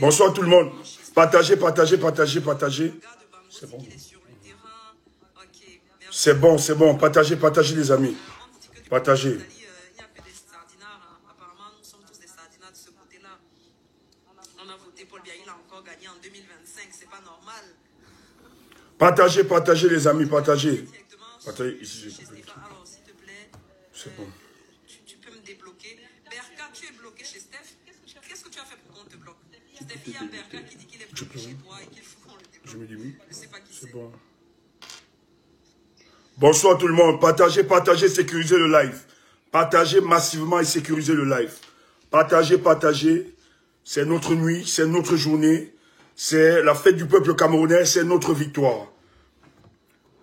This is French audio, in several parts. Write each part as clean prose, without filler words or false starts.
Bonsoir tout le monde. Partagez, partagez, partagez, partagez. C'est bon. C'est bon, c'est bon. Partagez, partagez les amis. Partagez. Partagez, partagez les amis, partagez. Partagez ici. C'est bon. Tu peux me débloquer. Berka, tu es bloqué chez Steph. Qu'est-ce que tu as fait pour qu'on te bloque? Steph, il y a Berka qui dit qu'il est bloqué chez toi et qu'il faut qu'on le débloque. Je me dis oui. Je sais pas qui c'est. Bon. Bonsoir tout le monde. Partagez, partagez, sécurisez le live. Partagez massivement et sécurisez le live. Partagez, partagez. C'est notre nuit, c'est notre journée. C'est la fête du peuple camerounais, c'est notre victoire.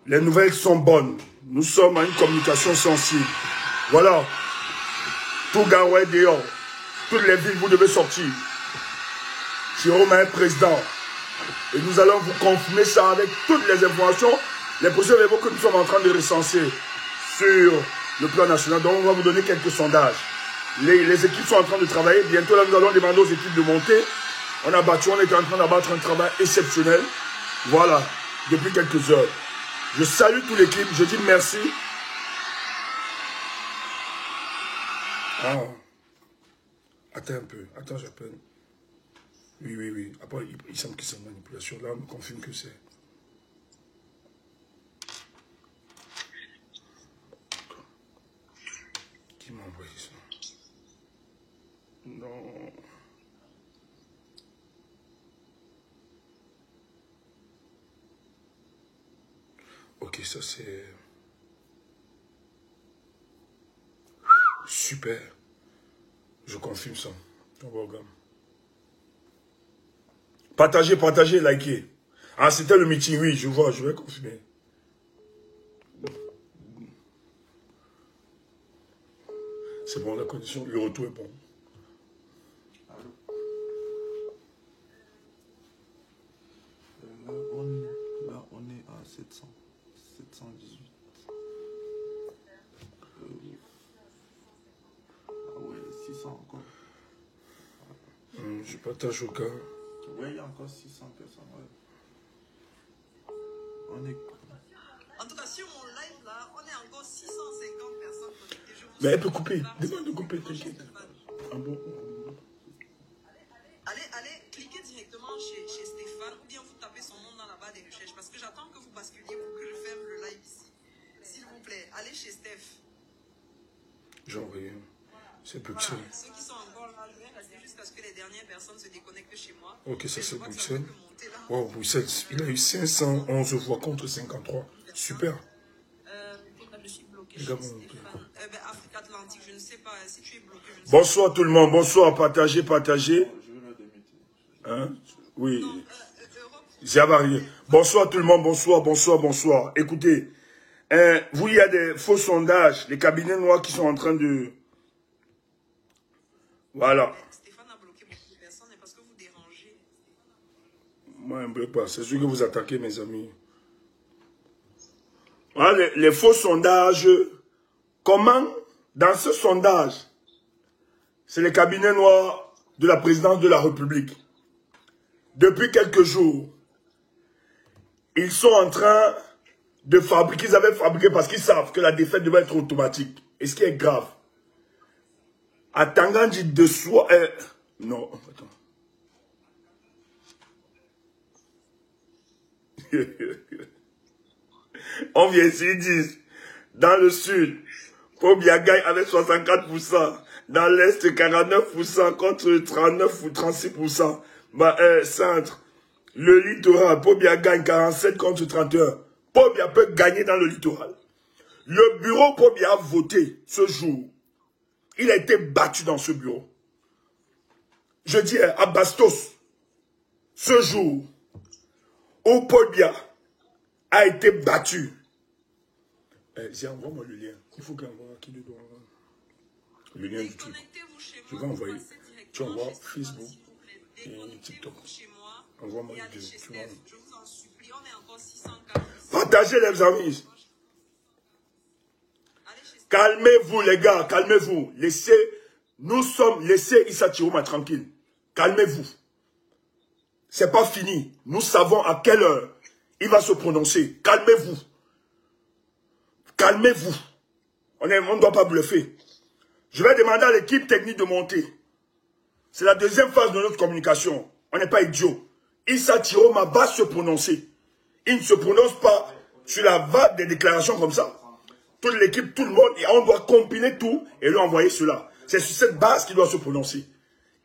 Les nouvelles sont bonnes. Nous sommes à une communication sensible. Voilà. Tout Garoué dehors. Toutes les villes, vous devez sortir. Jérôme est un président. Et nous allons vous confirmer ça avec toutes les informations, les procédures verbaux que nous sommes en train de recenser sur le plan national. Donc, on va vous donner quelques sondages. Les équipes sont en train de travailler. Bientôt, là, nous allons demander aux équipes de monter. On est en train d'abattre un travail exceptionnel. Voilà, depuis quelques heures. Je salue toute l'équipe. Je dis merci. Ah. Attends un peu. Attends, j'appelle. Oui. Après, il semble que c'est une manipulation. Là, on me confirme que c'est. Qui m'a envoyé ça? Non. Ok, ça c'est... Super. Je confirme ça. On va regarder. Partagez, partagez, likez. Ah, c'était le meeting, oui, je vois, je vais confirmer. C'est bon, la condition, le retour est bon. Là, on est à 718. Ah ouais, 600 encore. Je partage au cas. Ouais, il y a encore 600 personnes. Ouais. On est... En tout cas, sur mon live là, on est encore 650 personnes connectées. Mais elle peut couper. Demande de couper, t'inquiète. Ah bon? Allez, cliquez directement chez Stéphane ou bien vous tapez son nom dans la barre des recherches parce que j'attends que vous basculiez pour que je ferme le live ici. S'il vous plaît, allez chez Steph. J'ai envoyé. C'est Bruxelles. Voilà. Ceux qui sont encore là, je vais rester jusqu'à ce que les dernières personnes se déconnectent chez moi. Ok, ça c'est Bruxelles. Wow, Bruxelles, il a eu 511 voix contre 53. Super. Je suis bloqué chez Stéphane. Afrique Atlantique, je ne sais pas si tu es bloqué. Bonsoir tout le monde, bonsoir, partagez, partagez. Hein? Oui. Bonsoir tout le monde, bonsoir. Écoutez, vous, il y a des faux sondages, les cabinets noirs qui sont en train de... Voilà. Stéphane a bloqué beaucoup de personnes parce que vous dérangez. Moi, je ne bloque pas, c'est sûr que vous attaquez, mes amis. Voilà, les faux sondages. Comment, dans ce sondage, c'est les cabinets noirs de la présidence de la République. Depuis quelques jours, ils sont en train de fabriquer, ils avaient fabriqué parce qu'ils savent que la défaite devait être automatique. Et ce qui est grave, à Tangandji de soi... non, attends. On vient ici, ils disent, dans le sud, Pobia gagne avec 64%, dans l'est 49% contre 39 ou 36%. Centre, le littoral, Pobia gagne 47 contre 31. Pobia peut gagner dans le littoral. Le bureau Pobia a voté ce jour. Il a été battu dans ce bureau. Je dis à Bastos, ce jour où Pobia a été battu. Envoie-moi le lien. Il faut qu'on envoie qui le doit. Le lien du truc. Je vais envoyer. Tu envoies Facebook et TikTok. Envoie-moi les deux. Tu vois. Partagez les amis. Calmez-vous les gars, calmez-vous. Laissez Issa Chiroma tranquille. calmez-vous. C'est pas fini. Nous savons à quelle heure il va se prononcer. Calmez-vous. Calmez-vous. On ne doit pas bluffer. Je vais demander à l'équipe technique de monter. C'est la deuxième phase de notre communication. On n'est pas idiot. Issa Tiroma va se prononcer. Il ne se prononce pas sur la vague des déclarations comme ça. Toute l'équipe, tout le monde, on doit compiler tout et lui envoyer cela. C'est sur cette base qu'il doit se prononcer.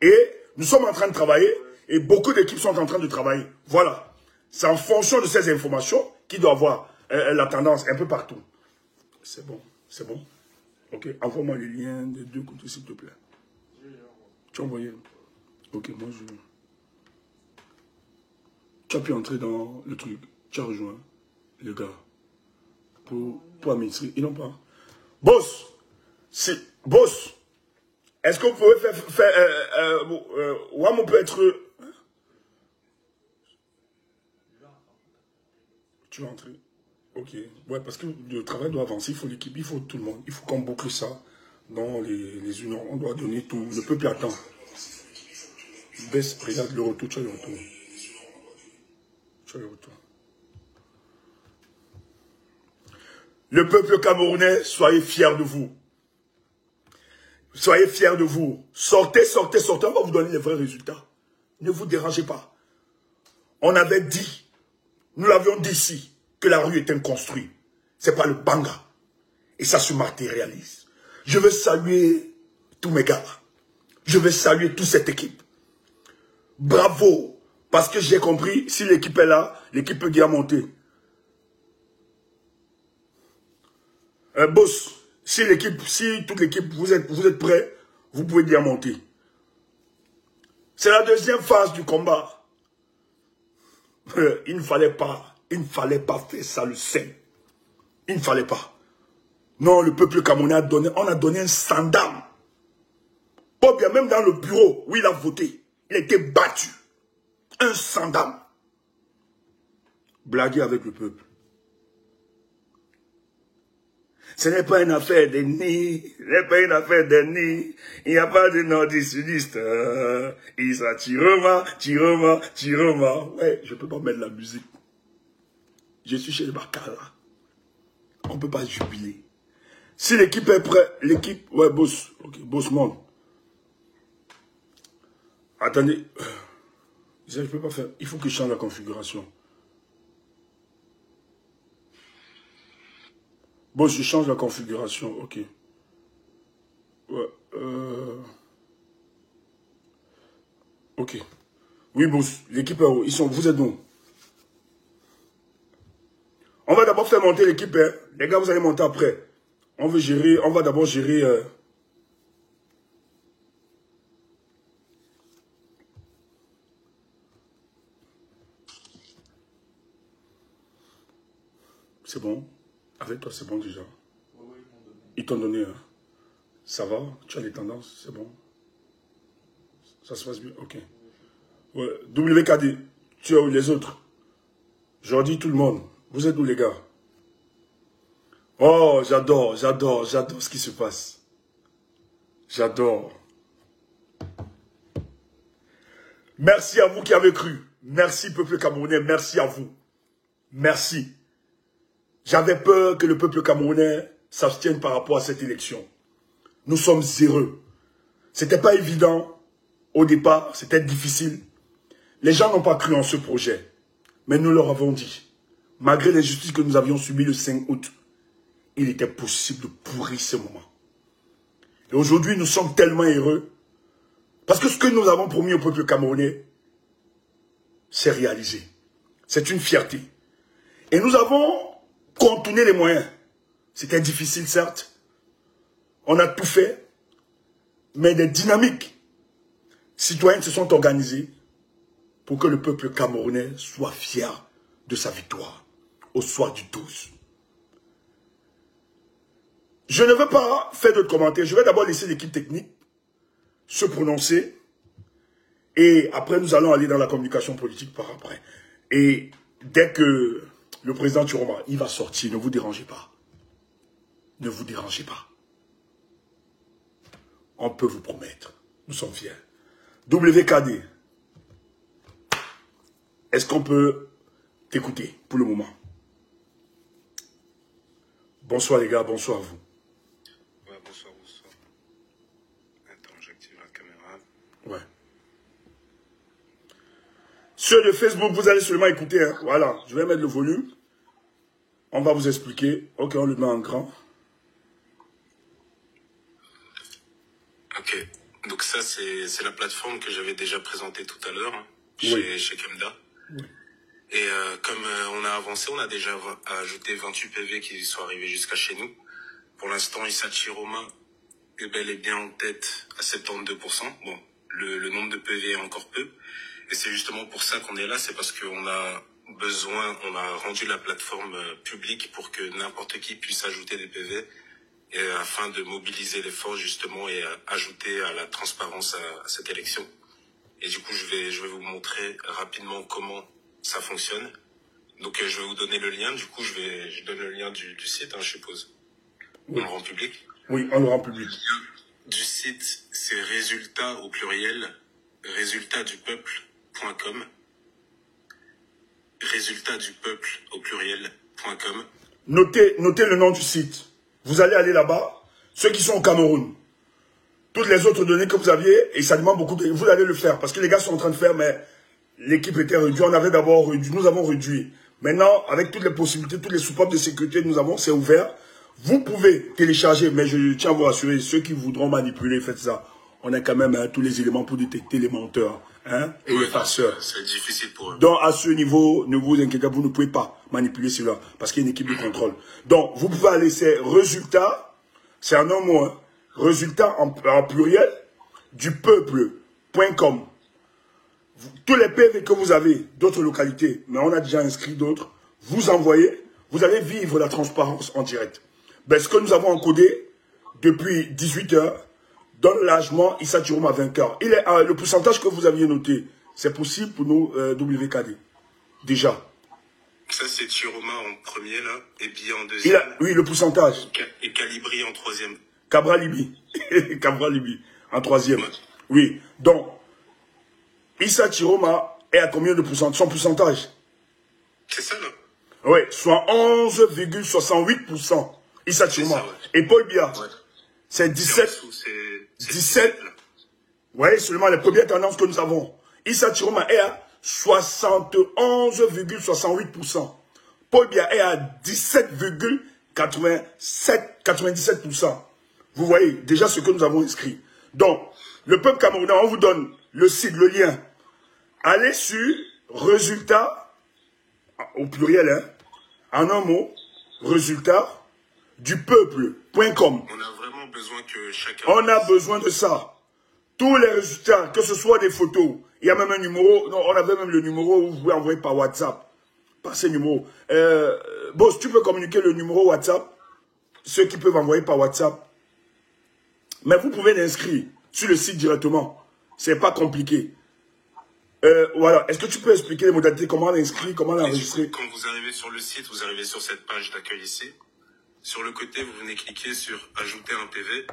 Et nous sommes en train de travailler et beaucoup d'équipes sont en train de travailler. Voilà. C'est en fonction de ces informations qu'il doit avoir la tendance un peu partout. C'est bon, c'est bon. Ok, envoie-moi les liens des deux côtés, s'il te plaît. Tu as envoyé? Ok, moi je... Tu as pu entrer dans le truc. Tu as rejoint les gars pour administrer. Ils n'ont pas. Boss, boss, est-ce que vous pouvez faire Wam peut être... Tu vas entrer. Ok. Ouais, parce que le travail doit avancer. Il faut l'équipe, il faut tout le monde. Il faut qu'on boucle ça dans les unions. On doit donner tout. Le peuple attend. Baisse, regarde le retour. Tu as le retour. Tu as le retour. Le peuple camerounais, soyez fiers de vous. Soyez fiers de vous. Sortez, sortez, sortez. On va vous donner les vrais résultats. Ne vous dérangez pas. On avait dit, nous l'avions dit ici, que la rue est inconstruite. C'est pas le banga. Et ça se matérialise. Je veux saluer tous mes gars. Je veux saluer toute cette équipe. Bravo. Parce que j'ai compris, si l'équipe est là, l'équipe peut bien monter. Boss, si toute l'équipe, vous êtes prêts, vous pouvez bien monter. C'est la deuxième phase du combat. Il ne fallait pas faire ça le sein. Il ne fallait pas. Non, le peuple camerounais on a donné un sans d'âme. Pas bien, même dans le bureau où il a voté, il a été battu. Un sans d'âme. Blaguer avec le peuple. Ce n'est pas une affaire d'ennemis. Ce n'est pas une affaire d'ennemis. Il n'y a pas de nord-sudiste. Il sera Tiroma, Tiroma, Tiroma. Ouais, je ne peux pas mettre la musique. Je suis chez le Bakala. On ne peut pas jubiler. Si l'équipe est prête, l'équipe... Ouais, boss. Ok, boss monte. Attendez. Je ne peux pas faire... Il faut que je change la configuration. Boss, je change la configuration. Ok. Ouais, ok. Oui, boss. L'équipe est où? Vous êtes où? On va d'abord faire monter l'équipe. Hein. Les gars, vous allez monter après. On va d'abord gérer... C'est bon. Avec toi, c'est bon déjà. Ils t'ont donné. Hein. Ça va? Tu as les tendances? C'est bon? Ça se passe bien? Ok. Ouais. WKD, tu as où les autres? Jordi, tout le monde. Vous êtes où les gars? Oh, j'adore ce qui se passe. J'adore. Merci à vous qui avez cru. Merci peuple camerounais, merci à vous. Merci. J'avais peur que le peuple camerounais s'abstienne par rapport à cette élection. Nous sommes heureux. C'était pas évident au départ, c'était difficile. Les gens n'ont pas cru en ce projet. Mais nous leur avons dit, malgré l'injustice que nous avions subie le 5 août, il était possible de pourrir ce moment. Et aujourd'hui, nous sommes tellement heureux. Parce que ce que nous avons promis au peuple camerounais, c'est réalisé. C'est une fierté. Et nous avons contourné les moyens. C'était difficile, certes. On a tout fait. Mais des dynamiques citoyennes se sont organisées pour que le peuple camerounais soit fier de sa victoire au soir du 12. Je ne veux pas faire d'autres commentaires. Je vais d'abord laisser l'équipe technique se prononcer. Et après, nous allons aller dans la communication politique par après. Et dès que le président Tiroma, il va sortir, ne vous dérangez pas. Ne vous dérangez pas. On peut vous promettre. Nous sommes fiers. WKD. Est-ce qu'on peut t'écouter pour le moment? Bonsoir les gars, bonsoir à vous. Ouais, bonsoir. Attends, j'active la caméra. Ouais. Ceux de Facebook, vous allez seulement écouter. Hein. Voilà, je vais mettre le volume. On va vous expliquer. Ok, on le met en grand. Ok, donc ça c'est la plateforme que j'avais déjà présentée tout à l'heure hein, Oui. chez Kemda. Oui. Et comme on a avancé, on a déjà ajouté 28 PV qui sont arrivés jusqu'à chez nous. Pour l'instant, Issa Chiroma est bel et bien en tête à 72%. Bon, le nombre de PV est encore peu. Et c'est justement pour ça qu'on est là, c'est parce qu'on a on a rendu la plateforme publique pour que n'importe qui puisse ajouter des PV. Et afin de mobiliser les forces justement et ajouter à la transparence à cette élection. Et du coup, je vais vous montrer rapidement comment ça fonctionne. Donc, je vais vous donner le lien. Du coup, je donne le lien du site, hein, je suppose. Oui. On le rend public. Oui, on le rend public. Le lien du site, c'est résultats au pluriel, résultatsdupeuple.com. Résultatsdupeuple au pluriel.com. Notez le nom du site. Vous allez aller là-bas. Ceux qui sont au Cameroun, toutes les autres données que vous aviez, et ça demande beaucoup de... Vous allez le faire, parce que les gars sont en train de faire, mais l'équipe était réduite. On avait d'abord réduit, nous avons réduit. Maintenant, avec toutes les possibilités, toutes les soupapes de sécurité que nous avons, c'est ouvert. Vous pouvez télécharger, mais je tiens à vous rassurer, ceux qui voudront manipuler, faites ça. On a quand même tous les éléments pour détecter les menteurs hein, et les farceurs. C'est difficile pour eux. Donc, à ce niveau, ne vous inquiétez pas, vous ne pouvez pas manipuler cela, parce qu'il y a une équipe de contrôle. Donc, vous pouvez aller, c'est résultat, c'est un nom mot, hein, résultat en pluriel, du peuple.com. Tous les PV que vous avez, d'autres localités, mais on a déjà inscrit d'autres, vous envoyez, vous allez vivre la transparence en direct. Ben, ce que nous avons encodé depuis 18 heures, donne l'âgement Issa Chiroma vainqueur. Le pourcentage que vous aviez noté, c'est possible pour nous, WKD. Déjà. Ça, c'est Chiroma en premier, là, et Biya en deuxième. Oui, le pourcentage. Et Calibri en troisième. Cabra Libi. Cabra Libi en troisième. Ouais. Oui. Donc, Issa Chiroma est à combien de pourcentage? Son pourcentage? C'est ça, là? Oui, soit 11,68%. Issa Chiroma. Ouais. Et Paul Biya, Ouais. c'est 17. C'est 17. Oui, seulement les premières tendances que nous avons. Issa Chiroma est à 71,68%. Paul Biya est à 17,97%. Vous voyez déjà ce que nous avons inscrit. Donc, le peuple camerounais, on vous donne le site, le lien. Allez sur résultat, au pluriel, hein, en un mot, résultat du peuple.com. On a vraiment besoin que chacun... On a besoin de ça. Tous les résultats, que ce soit des photos, il y a même un numéro, non, on avait même le numéro où vous pouvez envoyer par WhatsApp. Par ces numéros. Boss, tu peux communiquer le numéro WhatsApp, ceux qui peuvent envoyer par WhatsApp. Mais vous pouvez l'inscrire sur le site directement. C'est pas compliqué. Voilà. Est-ce que tu peux expliquer les modalités, comment l'inscrire, comment l'enregistrer? Quand vous arrivez sur le site, vous arrivez sur cette page d'accueil ici. Sur le côté, vous venez cliquer sur « Ajouter un PV ».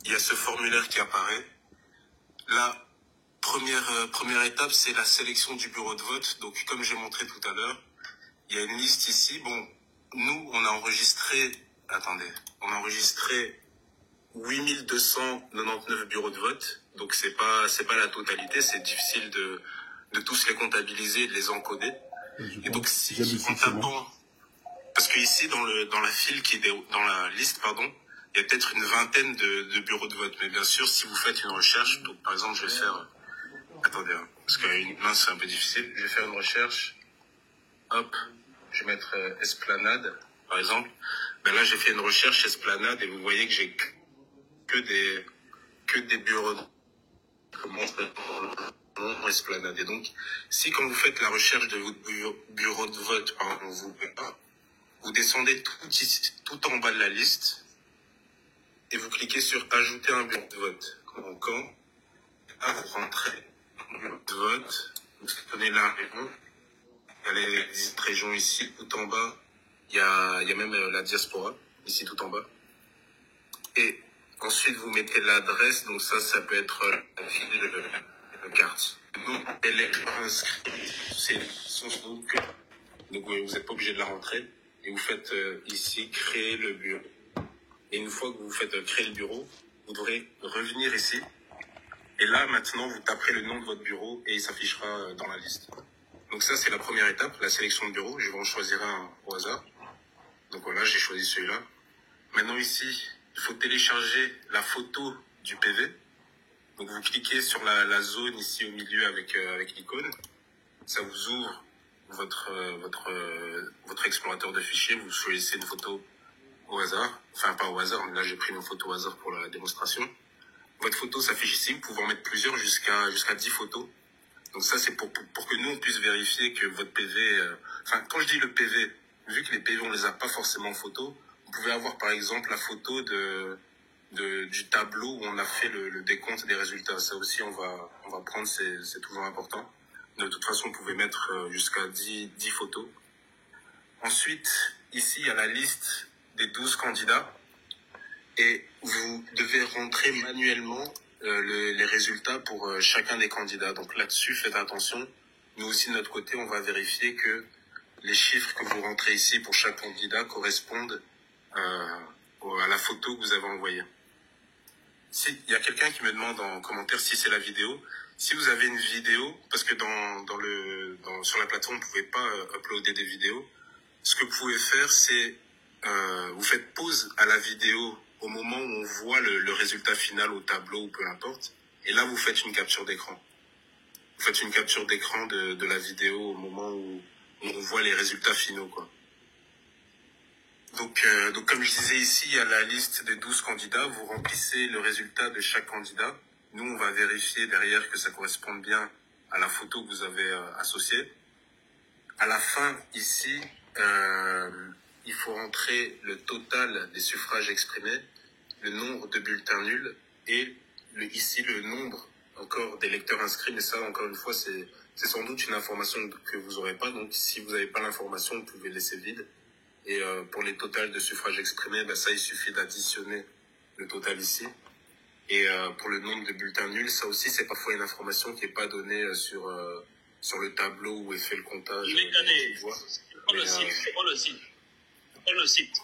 Il y a ce formulaire qui apparaît. La première étape, c'est la sélection du bureau de vote. Donc, comme j'ai montré tout à l'heure, il y a une liste ici. Bon, nous, on a enregistré... Attendez. On a enregistré 8299 bureaux de vote. Donc, c'est pas la totalité. C'est difficile de tous les comptabiliser et de les encoder. Et donc, si en tapant... Parce que ici, dans la file dans la liste, pardon, il y a peut-être une vingtaine de bureaux de vote. Mais bien sûr, si vous faites une recherche, donc par exemple, je vais faire... Attendez, hein, parce qu'une main, c'est un peu difficile. Je vais faire une recherche. Hop, je vais mettre Esplanade, par exemple. Ben là, j'ai fait une recherche Esplanade et vous voyez que j'ai que des bureaux de Esplanade. Et donc, si quand vous faites la recherche de votre bureau de vote, pardon, vous descendez tout en bas de la liste et vous cliquez sur « Ajouter un bureau de vote ». Donc, quand vous rentrez en bureau de vote, vous prenez la région, il y a les 10 régions ici, tout en bas, il y a même la diaspora, ici tout en bas. Et Ensuite, vous mettez l'adresse. Donc ça peut être la fille de carte. Donc, elle est inscrite. C'est son donc vous n'êtes pas obligé de la rentrer. Et vous faites ici créer le bureau. Et une fois que vous faites créer le bureau, vous devrez revenir ici. Et là, maintenant, vous taperez le nom de votre bureau et il s'affichera dans la liste. Donc ça, c'est la première étape, la sélection de bureau. Je vais en choisir un au hasard. Donc voilà, j'ai choisi celui-là. Maintenant ici, il faut télécharger la photo du PV. Donc vous cliquez sur la zone ici au milieu avec l'icône. Ça vous ouvre votre explorateur de fichiers. Vous choisissez une photo au hasard. Enfin, pas au hasard, mais là j'ai pris une photo au hasard pour la démonstration. Votre photo s'affiche ici. Vous pouvez en mettre plusieurs jusqu'à 10 photos. Donc ça, c'est pour que nous, on puisse vérifier que votre PV... Enfin, quand je dis le PV, vu que les PV, on les a pas forcément en photo, vous pouvez avoir, par exemple, la photo du tableau où on a fait le décompte des résultats. Ça aussi, on va prendre, c'est toujours important. De toute façon, vous pouvez mettre jusqu'à 10 photos. Ensuite, ici, il y a la liste des 12 candidats. Et vous devez rentrer manuellement les résultats pour chacun des candidats. Donc là-dessus, faites attention. Nous aussi, de notre côté, on va vérifier que les chiffres que vous rentrez ici pour chaque candidat correspondent à la photo que vous avez envoyée. Il y a quelqu'un qui me demande en commentaire si c'est la vidéo. Si vous avez une vidéo, parce que sur la plateforme, vous ne pouvez pas uploader des vidéos, ce que vous pouvez faire, c'est vous faites pause à la vidéo au moment où on voit le résultat final au tableau ou peu importe. Et là, vous faites une capture d'écran. Vous faites une capture d'écran de la vidéo au moment où on voit les résultats finaux, quoi. Donc comme je disais ici, il y a la liste des 12 candidats. Vous remplissez le résultat de chaque candidat. Nous, on va vérifier derrière que ça corresponde bien à la photo que vous avez associée. À la fin, ici, il faut rentrer le total des suffrages exprimés, le nombre de bulletins nuls et ici le nombre encore d'électeurs inscrits. Mais ça, encore une fois, c'est sans doute une information que vous n'aurez pas. Donc, si vous n'avez pas l'information, vous pouvez laisser vide. Et pour les totals de suffrages exprimés, ça, il suffit d'additionner le total ici. Et pour le nombre de bulletins nuls, ça aussi, c'est parfois une information qui n'est pas donnée sur le tableau où est fait le comptage. Le site.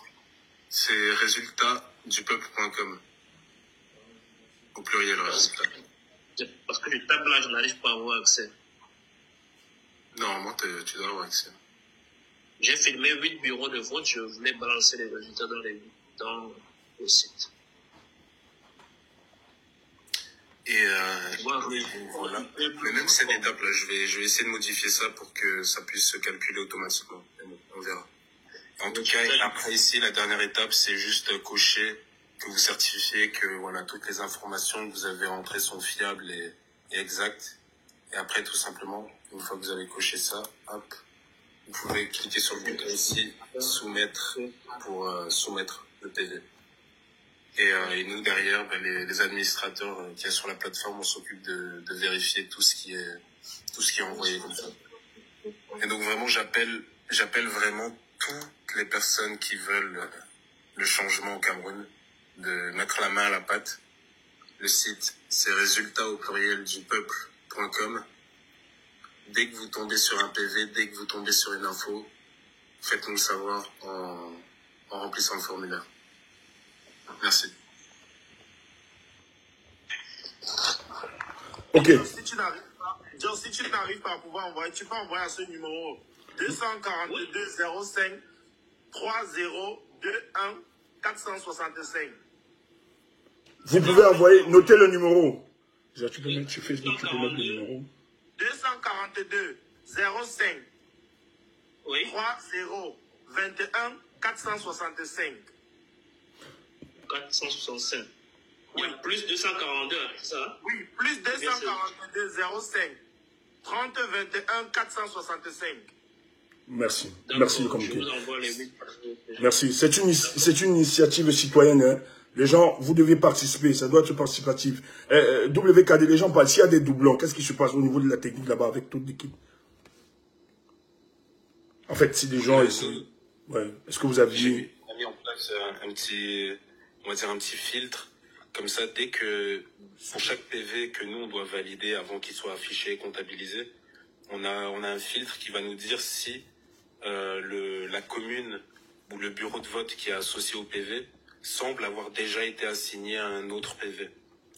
C'est résultatsdupeuple.com. Au pluriel, résultat. Parce que le tablage, je n'arrive pas à avoir accès. Normalement, tu dois avoir accès. J'ai filmé 8 bureaux de vote, je voulais balancer les résultats dans le site. Et voilà. Mais même cette étape-là, je vais essayer de modifier ça pour que ça puisse se calculer automatiquement. On verra. En tout cas, après ici, la dernière étape, c'est juste cocher que vous certifiez que voilà, toutes les informations que vous avez rentrées sont fiables et exactes. Et après, tout simplement, une fois que vous avez coché ça, hop, vous pouvez cliquer sur le bouton ici, soumettre, pour soumettre le PV. Et nous, derrière, les administrateurs qui sont sur la plateforme, on s'occupe de vérifier tout ce qui est envoyé comme ça. Et donc, vraiment, j'appelle vraiment toutes les personnes qui veulent le changement au Cameroun de mettre la main à la pâte. Le site, c'est résultats au pluriel du peuple.com. Dès que vous tombez sur un PV, dès que vous tombez sur une info, faites-nous le savoir en remplissant le formulaire. Merci. Ok. Si tu n'arrives pas à pouvoir envoyer, tu peux envoyer à ce numéro 242 05 3021 465. Vous pouvez envoyer, notez le numéro. Tu peux mettre sur Facebook, tu peux mettre le numéro. 242 05 3021 465. 465. Oui, plus 242, c'est ça? Oui, plus 242 05 30 21 465. Merci. Merci de Je communiquer. vous envoie les 8. Merci. C'est une initiative citoyenne. Hein. Les gens, vous devez participer. Ça doit être participatif. WKD, les gens parlent. S'il y a des doublons, qu'est-ce qui se passe au niveau de la technique là-bas avec toute l'équipe? En fait, si des gens... Ouais. Est-ce que vous aviez... On a mis en place un petit filtre Comme ça, pour chaque PV que nous, on doit valider avant qu'il soit affiché et comptabilisé, on a un filtre qui va nous dire si la commune ou le bureau de vote qui est associé au PV semble avoir déjà été assigné à un autre PV.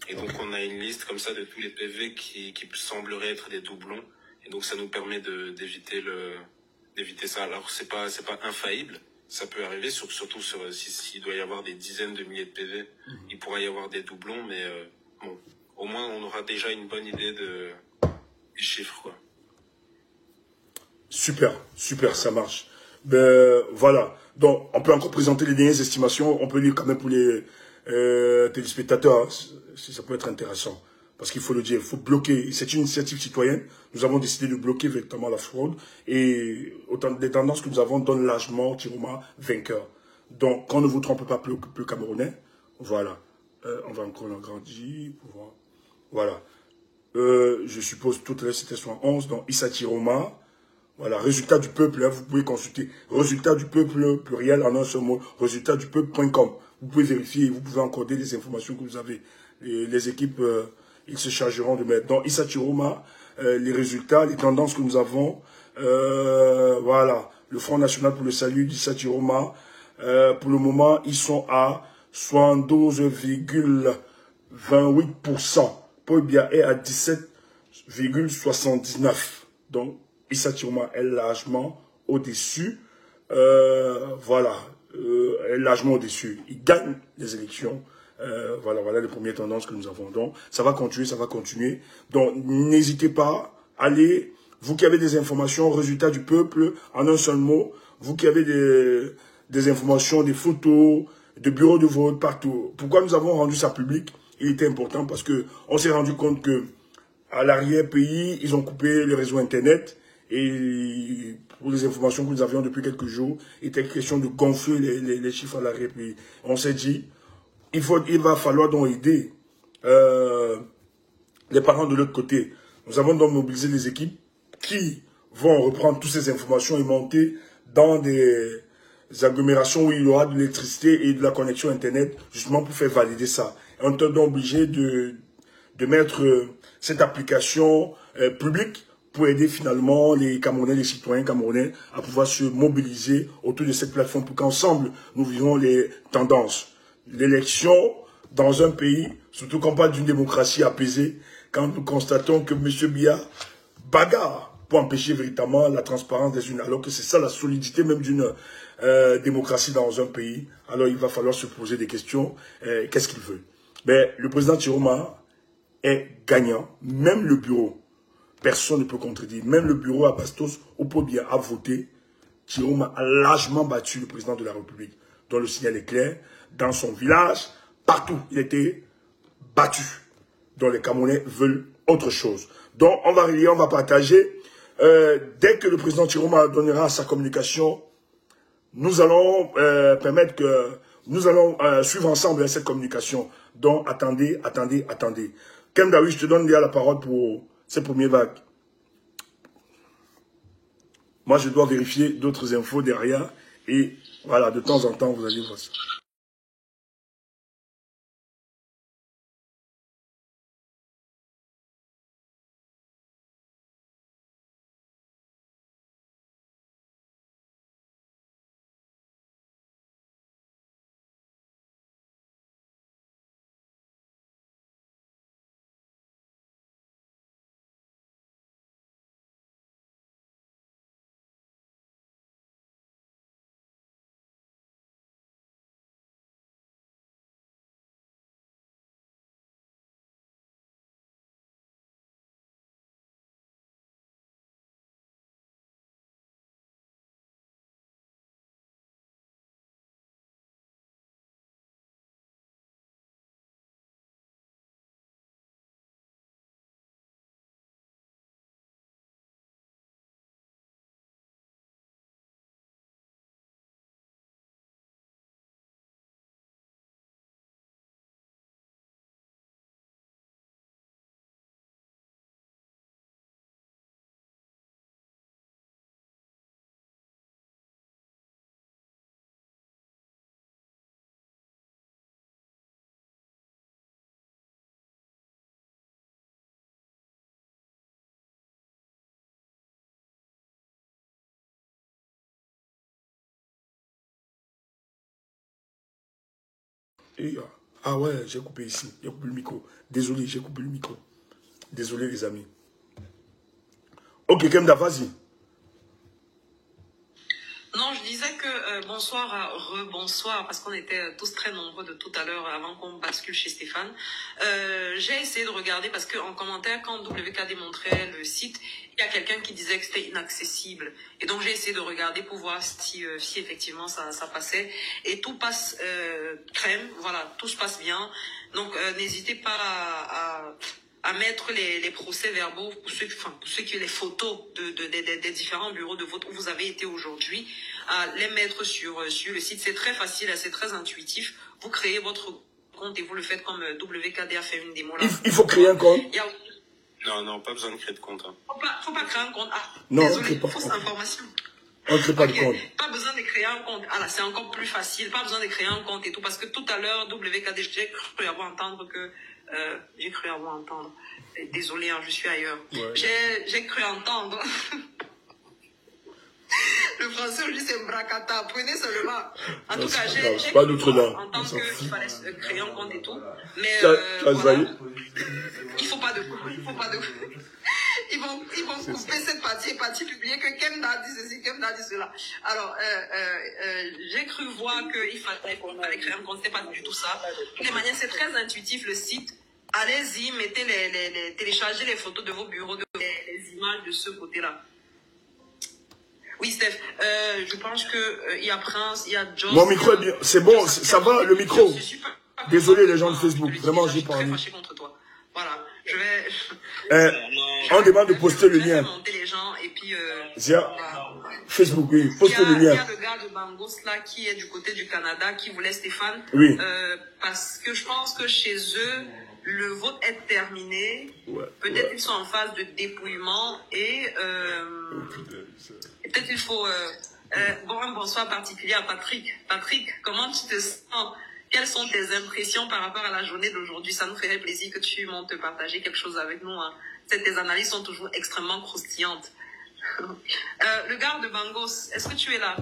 Et donc, on a une liste comme ça de tous les PV qui sembleraient être des doublons. Et donc, ça nous permet d'éviter ça. Alors, c'est pas infaillible. Ça peut arriver, surtout s'il doit y avoir des dizaines de milliers de PV. Il pourra y avoir des doublons, mais bon, au moins, on aura déjà une bonne idée des chiffres, quoi. Super, ça marche. Ben, voilà. Donc, on peut encore présenter les dernières estimations. On peut lire quand même pour les téléspectateurs, hein, si ça peut être intéressant. Parce qu'il faut le dire, il faut bloquer. C'est une initiative citoyenne. Nous avons décidé de bloquer véritablement la fraude. Et autant des tendances que nous avons donnent largement Chiroma vainqueur. Donc, qu'on ne vous trompe pas plus Camerounais. Voilà. On va encore l'agrandir pour voir. Voilà. Je suppose toutes les c'était 11. Donc, Issa Chiroma. Voilà, résultat du peuple, hein, vous pouvez consulter résultat du peuple pluriel en un seul mot, résultat du peuple.com. Vous pouvez vérifier, vous pouvez encoder les informations que vous avez. Les équipes, ils se chargeront de mettre. Donc, Issa Chiroma, les résultats, les tendances que nous avons, voilà, le Front National pour le Salut d'Issa Chiroma, pour le moment, ils sont à 72,28%. Paul Biya est à 17,79%. Donc, Issa Chiroma est largement au-dessus. Voilà, est largement au-dessus. Il gagne les élections. Voilà les premières tendances que nous avons. Donc, ça va continuer. Donc, n'hésitez pas, allez, vous qui avez des informations, résultats du peuple, en un seul mot, vous qui avez des informations, des photos, de bureaux de vote partout. Pourquoi nous avons rendu ça public? Il était important parce que on s'est rendu compte que à l'arrière-pays, ils ont coupé le réseau Internet. Et pour les informations que nous avions depuis quelques jours, il était question de gonfler les chiffres à l'arrière-pays. On s'est dit, il va falloir donc aider les parents de l'autre côté. Nous avons donc mobilisé des équipes qui vont reprendre toutes ces informations et monter dans des agglomérations où il y aura de l'électricité et de la connexion Internet, justement pour faire valider ça. Et on est donc obligé de mettre cette application publique pour aider finalement les Camerounais, les citoyens camerounais à pouvoir se mobiliser autour de cette plateforme pour qu'ensemble, nous vivons les tendances. L'élection dans un pays, surtout quand on parle d'une démocratie apaisée, quand nous constatons que M. Biya bagarre pour empêcher véritablement la transparence des urnes, alors que c'est ça la solidité même d'une démocratie dans un pays, alors il va falloir se poser des questions. Qu'est-ce qu'il veut? Ben, le président Chiroma est gagnant, même le bureau. Personne ne peut contredire. Même le bureau à Bastos, au Paul Biya a voté. Chiroma a largement battu le président de la République. Dont le signal est clair. Dans son village, partout, il était battu. Donc les Camerounais veulent autre chose. Donc on va relayer, on va partager. Dès que le président Chiroma donnera sa communication, nous allons permettre que... Nous allons suivre ensemble cette communication. Donc attendez. Ken Dawi, je te donne déjà la parole pour... ces premières vagues. Moi, je dois vérifier d'autres infos derrière. Et voilà, de temps en temps, vous allez voir ça. Ah ouais, j'ai coupé ici. J'ai coupé le micro. Désolé, j'ai coupé le micro. Désolé, les amis. Ok, Kemda, vas-y. Non, je disais que bonsoir, rebonsoir, parce qu'on était tous très nombreux de tout à l'heure avant qu'on bascule chez Stéphane. J'ai essayé de regarder parce qu'en commentaire, quand WK démontrait le site, il y a quelqu'un qui disait que c'était inaccessible. Et donc j'ai essayé de regarder pour voir si effectivement ça passait. Et tout passe crème, voilà, tout se passe bien. Donc n'hésitez pas à mettre les procès-verbaux pour ceux qui ont les photos des différents bureaux de vote où vous avez été aujourd'hui, à les mettre sur le site. C'est très facile, c'est très intuitif. Vous créez votre compte et vous le faites comme WKD a fait une démo là. Il faut créer un compte. Non, pas besoin de créer de compte. Hein. Faut pas créer un compte. Ah, non, désolé, fausse information. On ne crée pas de compte. Pas besoin de créer un compte. Ah là, c'est encore plus facile. Pas besoin de créer un compte et tout. Parce que tout à l'heure, WKD, j'ai cru avoir entendre que... Désolé, hein, je suis ailleurs. Ouais. J'ai cru entendre. Le français, je dis c'est Mbrakata. Prenez seulement. En tout cas, j'ai cru entendre qu'il fallait créer un compte et tout. Mais voilà. Il faut pas de... Ils vont couper cette partie publiée que Kemda dit ceci, Kemda dit cela. Alors, j'ai cru voir qu'il fallait créer un compte, c'était pas du tout ça. De toutes les manières, c'est très intuitif le site. Allez-y, mettez téléchargez les photos de vos bureaux, les images de ce côté-là. Oui, Steph, je pense qu'il y a Prince, il y a Joss. Mon micro est bien, c'est bon, ça va le micro. Désolé les gens de Facebook, vraiment j'ai pas envie. Contre toi. Voilà, je vais... on demande de poster le lien. Les gens et puis, Facebook, oui, postez le lien. Il y a le gars de Bangos là qui est du côté du Canada qui voulait Stéphane. Oui. Parce que je pense que chez eux, le vote est terminé. Ouais, peut-être qu'ils sont en phase de dépouillement et peut-être il faut... bonsoir particulier à Patrick. Patrick, comment tu te sens? Quelles sont tes impressions par rapport à la journée d'aujourd'hui? Ça nous ferait plaisir que tu montes partager quelque chose avec nous. Hein. Tes analyses sont toujours extrêmement croustillantes. Le gars de Bangos, est-ce que tu es là?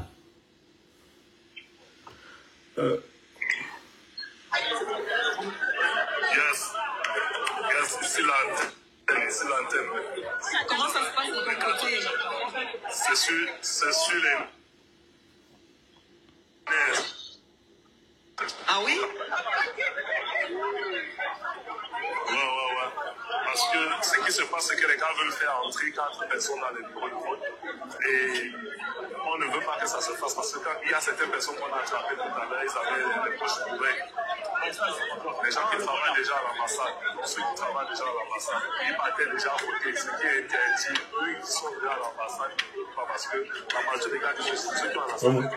Yes, ici l'antenne. Comment ça se passe de ton côté? C'est sur les... Ah oui? Ouais. Parce que ce qui se passe, c'est que les gars veulent faire entrer 4 personnes dans les bureaux de vote. Et on ne veut pas que ça se fasse parce que quand il y a certaines personnes qu'on a attrapées tout à l'heure, ils avaient les poches ouvertes. Les gens qui travaillent déjà à l'ambassade, ceux qui travaillent déjà à l'ambassade, ils partaient déjà à voter. Ce qui est interdit, eux, ils sont déjà à l'ambassade, pas parce que la majorité des gars qui sont ceux qui ont la nationalité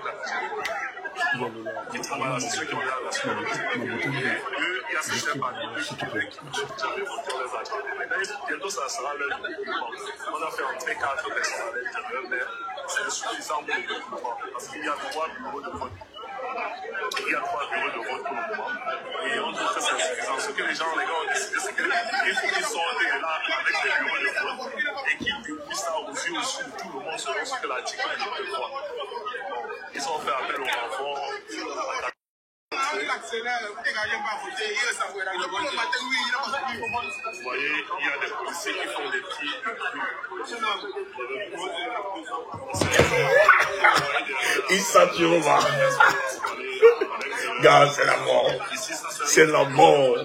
qui travaillent là, c'est ceux qui ont la nationalité. Eux, il y a certains partis qui jamais voté, on les a attendus. Maintenant, bientôt, ça sera leur document. On a fait entrer 4 personnes à l'intérieur, mais c'est insuffisant pour le document parce qu'il y a 3 bureaux de vote. Il y a 3 bureaux de vote pour le moment. Et on trouve que c'est insuffisant. Ce que les gars ont décidé, c'est qu'il faut qu'ils sortent de là avec les bureaux de vote et qu'ils dépouillent ça aux yeux aussi de tout le monde selon ce que l'article dit de droit. Ils ont fait appel au renfort. Vous voyez, il y a des policiers qui font des petits. Ils saturent. Gars, c'est la mort. C'est la mort.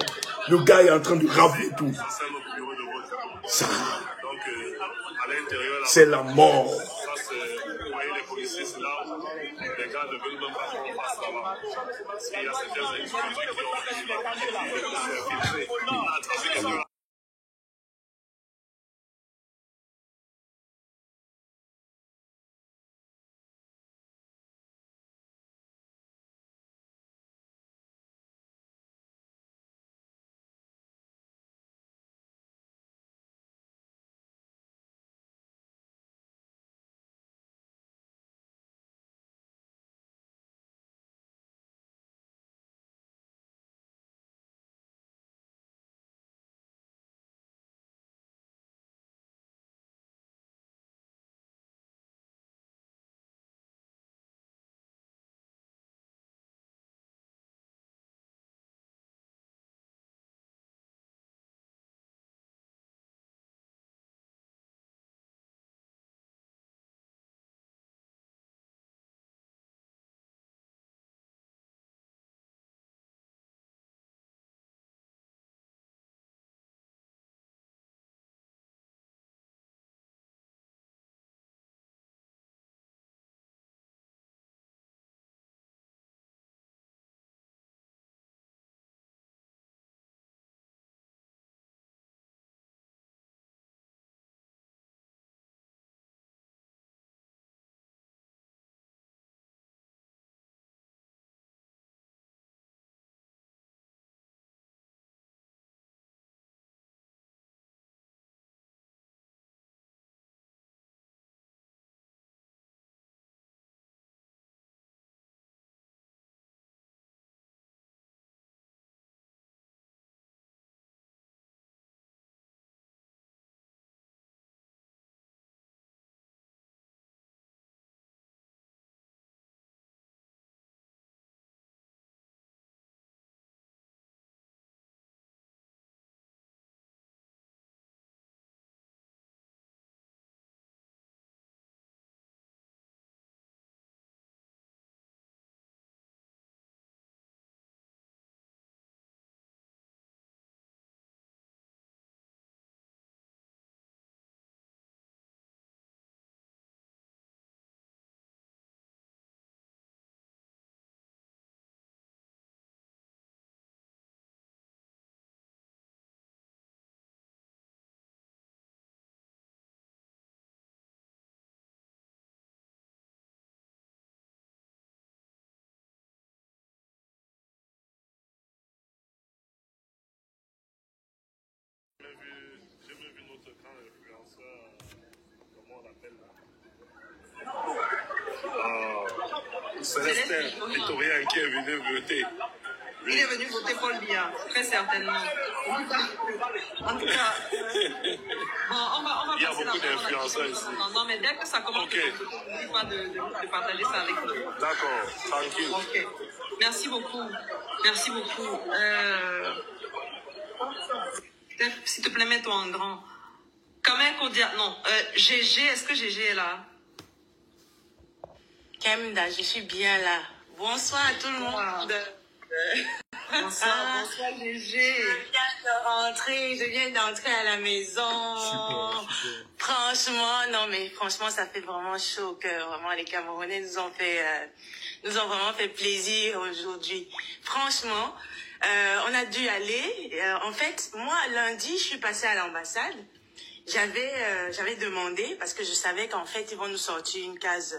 Le gars est en train de ravaler tout. Ça. C'est la mort. Vous voyez, les policiers, c'est là où les gars ne veulent même pas qu'on passe là-bas. Parce qu'il y a certains individus qui ont été Célestin, Victorien qui est venu voter. Il est venu voter Paul Biya, très certainement. En tout cas, bon, on va Il y a passer beaucoup d'influenceurs ici. Non, mais dès que ça commence, Ok. n'oublie pas de partager ça avec nous. D'accord, tranquille. Ok. Merci beaucoup. Merci beaucoup. S'il te plaît, mets-toi en grand. Kamen Kodia, non. GG, est-ce que GG est là? Kemda, je suis bien là. Bonsoir à tout le monde. Bonsoir, GG. Je viens d'entrer à la maison. Super. Franchement, ça fait vraiment chaud au cœur. Vraiment, les Camerounais nous ont vraiment fait plaisir aujourd'hui. Franchement, on a dû aller. En fait, moi, lundi, je suis passée à l'ambassade. J'avais demandé, parce que je savais qu'en fait, ils vont nous sortir une carte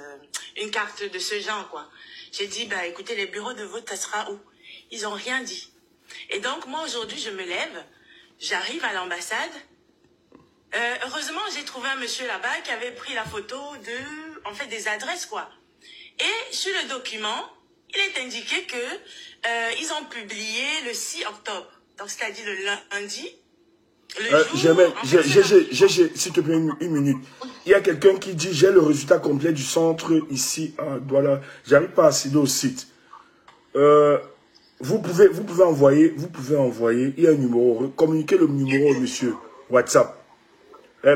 de ce genre, quoi. J'ai dit, bah, écoutez, les bureaux de vote, ça sera où? Ils ont rien dit. Et donc, moi, aujourd'hui, je me lève, j'arrive à l'ambassade. Heureusement, j'ai trouvé un monsieur là-bas qui avait pris la photo des adresses, quoi. Et sur le document, il est indiqué que ils ont publié le 6 octobre. Donc, c'est-à-dire le lundi. GG, s'il te plaît, une minute. Il y a quelqu'un qui dit, j'ai le résultat complet du centre ici à Douala. J'arrive pas à accéder au site. Vous pouvez envoyer, il y a un numéro, communiquez le numéro au monsieur, WhatsApp.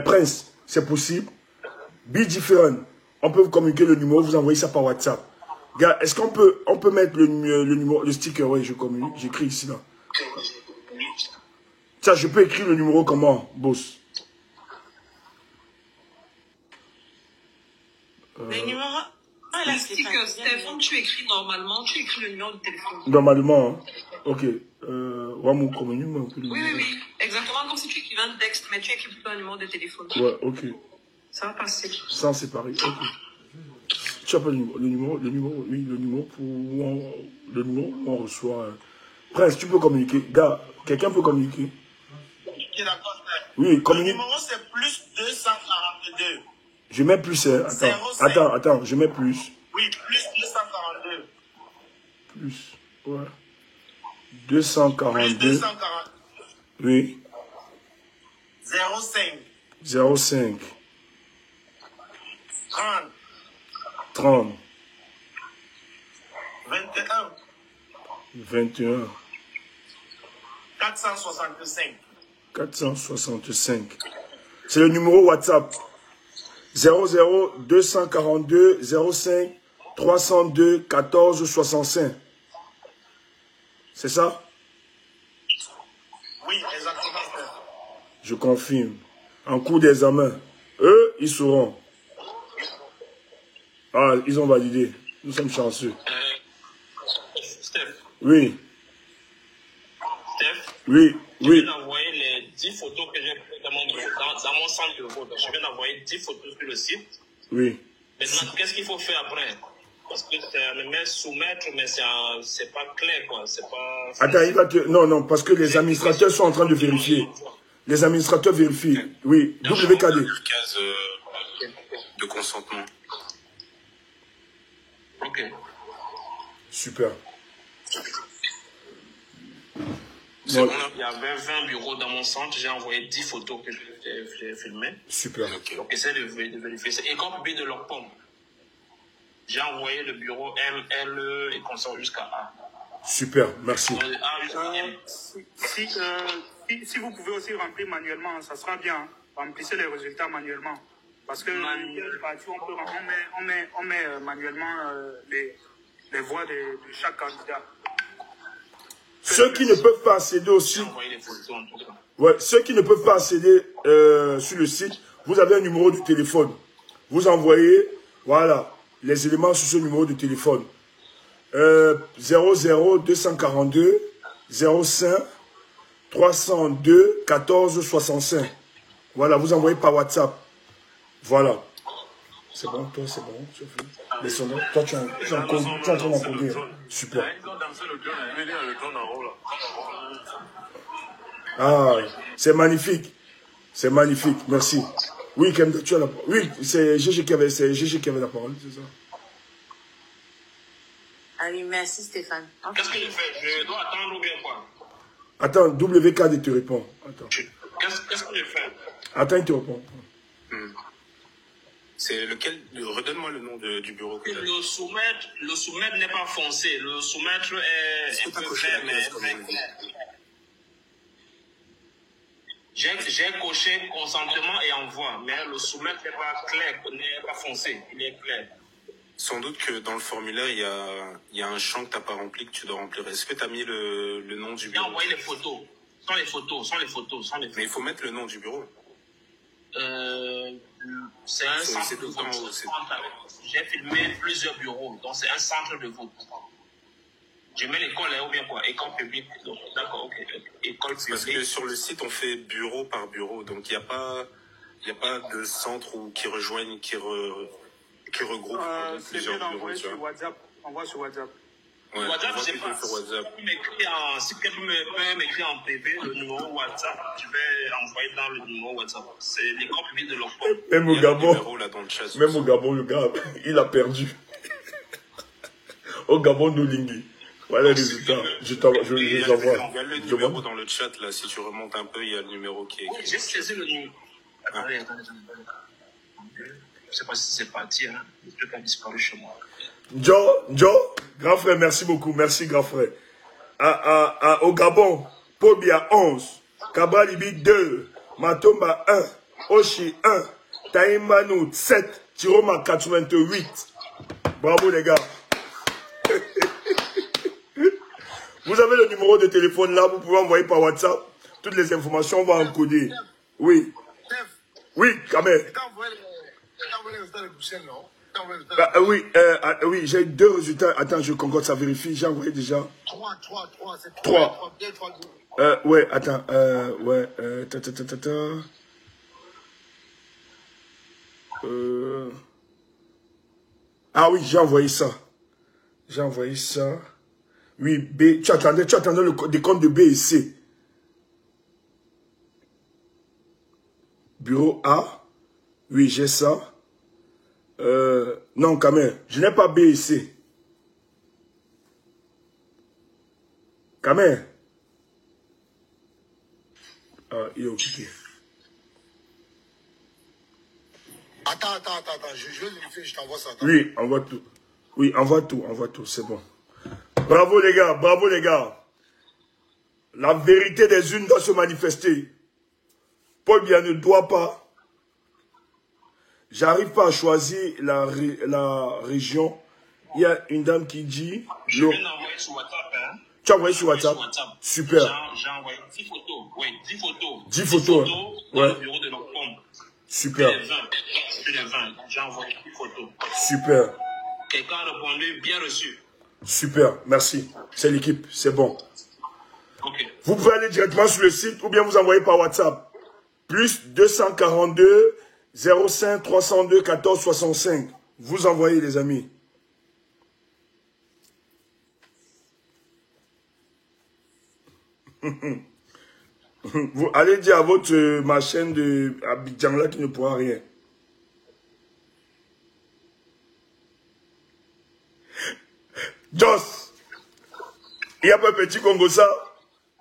Prince, c'est possible. Be different. On peut vous communiquer le numéro, vous envoyez ça par WhatsApp. Gars, est-ce qu'on peut mettre le numéro, le sticker? Oui, je communique, j'écris ici là. Ça, je peux écrire le numéro comment, boss? Le numéro... Le sticker, Stéphane, tu écris normalement, tu écris le numéro de téléphone. Normalement, hein? Ok. Oui, exactement comme si tu écrivais un texte, mais tu écris plutôt un numéro de téléphone. Ouais, ok. Ça va passer. Sans séparer, ok. Tu appelles le numéro où on reçoit... Prince, tu peux communiquer. Gars, quelqu'un peut communiquer? Oui, communique. Le numéro, c'est plus 242. Je mets plus, hein. Attends, je mets plus. Oui, plus 242. Plus, ouais. 242. Plus 242. Oui. 05. 05. 30. 30. 21. 21. 465. 465. C'est le numéro WhatsApp. 00 242 05 302 14 65. C'est ça? Oui, exactement. Je confirme. En cours d'examen, eux, ils sauront. Ah, ils ont validé. Nous sommes chanceux. Steph. Oui. Steph. Oui. Je viens d'envoyer les 10 photos que j'ai prises dans mon centre de vote. Je viens d'envoyer 10 photos sur le site. Oui. Maintenant, qu'est-ce qu'il faut faire après? Parce que c'est le met soumettre, mais c'est pas clair, quoi. C'est pas... Attends, il va te... Non, parce que les administrateurs sont en train de vérifier. Les administrateurs vérifient. Oui. WKD. Case de consentement. Ok. Super. C'est bon là? Il y avait 20 bureaux dans mon centre. J'ai envoyé 10 photos que j'ai filmées. Super. Ok. Donc, essaie de vérifier ça. Et qu'on publie de leur pomme. J'ai envoyé le bureau M, L et consort jusqu'à A. Super, merci. Si vous pouvez aussi remplir manuellement, ça sera bien. Remplissez les résultats manuellement. Parce que on met manuellement les voix de chaque candidat. Ceux qui ne peuvent pas accéder au site, ouais, ceux qui ne peuvent pas accéder sur le site, vous avez un numéro de téléphone. Vous envoyez, voilà, les éléments sur ce numéro de téléphone. 00 242 05 302 14 65. Voilà, vous envoyez par WhatsApp. Voilà. C'est bon, toi, c'est bon. Les sonneaux. Toi, tu es en train d'encoder. Super. Ah, c'est magnifique. C'est magnifique. Merci. Oui, Kemda, tu as la parole. Oui, c'est GG qui avait la parole, c'est ça. Ah oui, merci Stéphane. Qu'est-ce que je fais? Je dois attendre ou bien quoi? Attends, WKD te répond. Attends. Qu'est-ce que je fais? Attends, il te répond. C'est lequel? Redonne-moi le nom du bureau. Le soumettre n'est pas foncé. Le soumettre est un peu vert, mais très clair. J'ai coché consentement et envoi, mais le soumettre n'est pas clair, n'est pas foncé, il est clair. Sans doute que dans le formulaire, il y a un champ que tu n'as pas rempli, que tu dois remplir. Est-ce que tu as mis le nom du bureau? J'ai envoyé les photos. Sans les photos. Mais il faut mettre le nom du bureau. C'est un centre de vote. J'ai filmé plusieurs bureaux, donc c'est un centre de vote. Je mets l'école ou bien quoi? École publique. D'accord, ok. École publique. Parce que sur le site, on fait bureau par bureau. Donc, il n'y a pas de centre qui rejoignent, qui regroupe plusieurs bureaux. Sur WhatsApp. Envoie sur WhatsApp. Ouais, WhatsApp, je sais pas. sur WhatsApp. Si quelqu'un peut m'écrire en PV le numéro WhatsApp, je vais envoyer dans le numéro WhatsApp. C'est l'école publique de l'Octobre. Même au Gabon, chat, même au Gabon, le gars, il a perdu. Au Gabon, Nolingi. Voilà les résultats. Je les envoie. Il y a le numéro dans le chat, là. Si tu remontes un peu, il y a le numéro qui est écrit. J'ai saisi le numéro. Attendez. Je ne sais pas si c'est parti, hein. Le truc a disparu chez moi. Joe, grand frère, merci beaucoup. Merci, grand frère. Au Gabon, Pobia 11, Kabralibi 2, Matomba 1, Oshi 1, Taïmbanou 7, Tiroma 88. Bravo, les gars. Vous avez le numéro de téléphone là, vous pouvez envoyer par WhatsApp. Toutes les informations, on va encoder. Oui. Oui, quand même. Oui, j'ai 2 résultats. Attends, je concorde, ça vérifie. J'ai envoyé déjà. 3. Ouais, attends. Ah oui, j'ai envoyé ça. Oui, B. Tu attendais le décompte de B et C. Bureau A. Oui, j'ai ça. Non, quand même. Je n'ai pas B et C. Quand même. Ah, il est occupé. Attends. Je vais vérifier, je t'envoie ça. Oui, envoie tout. Oui, envoie tout, c'est bon. Bravo les gars. La vérité des unes doit se manifester. Paul Biya ne doit pas. J'arrive pas à choisir la région. Il y a une dame qui dit... Je viens d'envoyer sur WhatsApp. Hein. Tu as envoyé sur WhatsApp? Super. J'ai envoyé 10 photos. Oui, 10 photos. 10 photos. Dans ouais. le bureau de notre pompe. Super. Plus de 20. J'ai envoyé 10 photos. Super. Quelqu'un a répondu, bien reçu. Super, merci. C'est l'équipe, c'est bon. Okay. Vous pouvez aller directement sur le site ou bien vous envoyer par WhatsApp. Plus 242 05 302 14 65. Vous envoyez les amis. Vous allez dire à votre ma chaîne de Abidjan là qui ne pourra rien. Joss, il n'y a pas un petit Congo ça?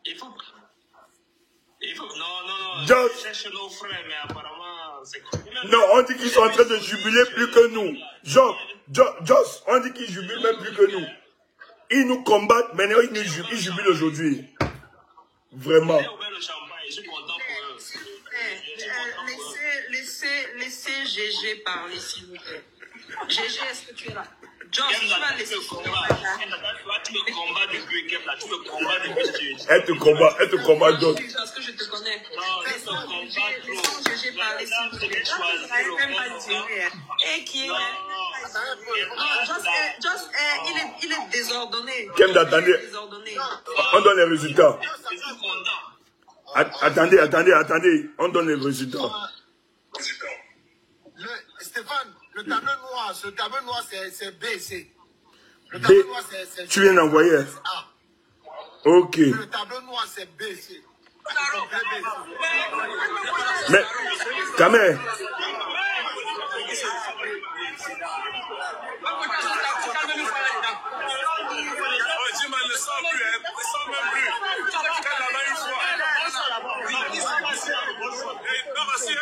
Il faut non. Joss. Je cherche nos frères, mais apparemment, c'est... Non, on dit qu'ils sont en train de jubiler plus que nous. Joss, on dit qu'ils jubilent même plus que nous. Ils nous combattent, maintenant ils jubilent aujourd'hui. Vraiment. Je suis content pour eux. Laissez GG parler, s'il vous plaît. GG, est-ce que tu es là? Joss, tu vas laisser tu me combats depuis Kemla, tu me combats depuis... Elle te combat, Joss. Parce que je te connais. Non, je te combats trop. Laissons GG parler, s'il vous plaît. Et qui est... Joss, il est désordonné. Kemla, attendez. On donne les résultats. Attendez. On donne les résultats. Stéphane, le tableau noir, c'est B et C. Le B, tableau noir, c'est... tu viens d'envoyer. A. Ok. Le tableau noir, c'est B et C. Mais, quand même, Jim, elle ne sent plus, elle ne sent même plus. Elle là-bas une fois. Non, vas-y,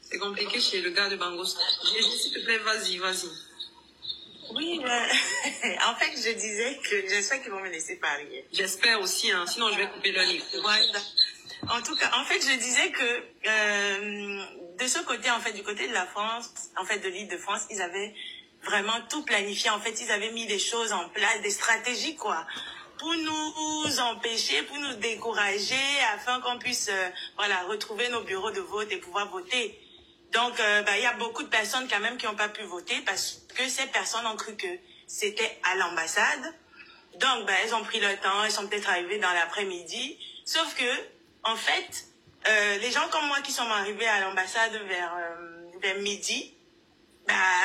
C'est compliqué chez le gars de Bangos. S'il te plaît, vas-y. Oui, en fait, je disais que j'espère qu'ils vont me laisser parler. J'espère aussi, hein, sinon je vais couper le livre. Voilà. En tout cas, en fait, je disais que de ce côté, en fait, du côté de la France, en fait, de l'île de France, ils avaient vraiment tout planifié. En fait, ils avaient mis des choses en place, des stratégies, quoi, pour nous empêcher, pour nous décourager, afin qu'on puisse, voilà, retrouver nos bureaux de vote et pouvoir voter. Donc, il y a beaucoup de personnes quand même qui n'ont pas pu voter parce que ces personnes ont cru que c'était à l'ambassade. Donc, elles ont pris le temps, elles sont peut-être arrivées dans l'après-midi. Sauf que, en fait, les gens comme moi qui sont arrivés à l'ambassade vers midi,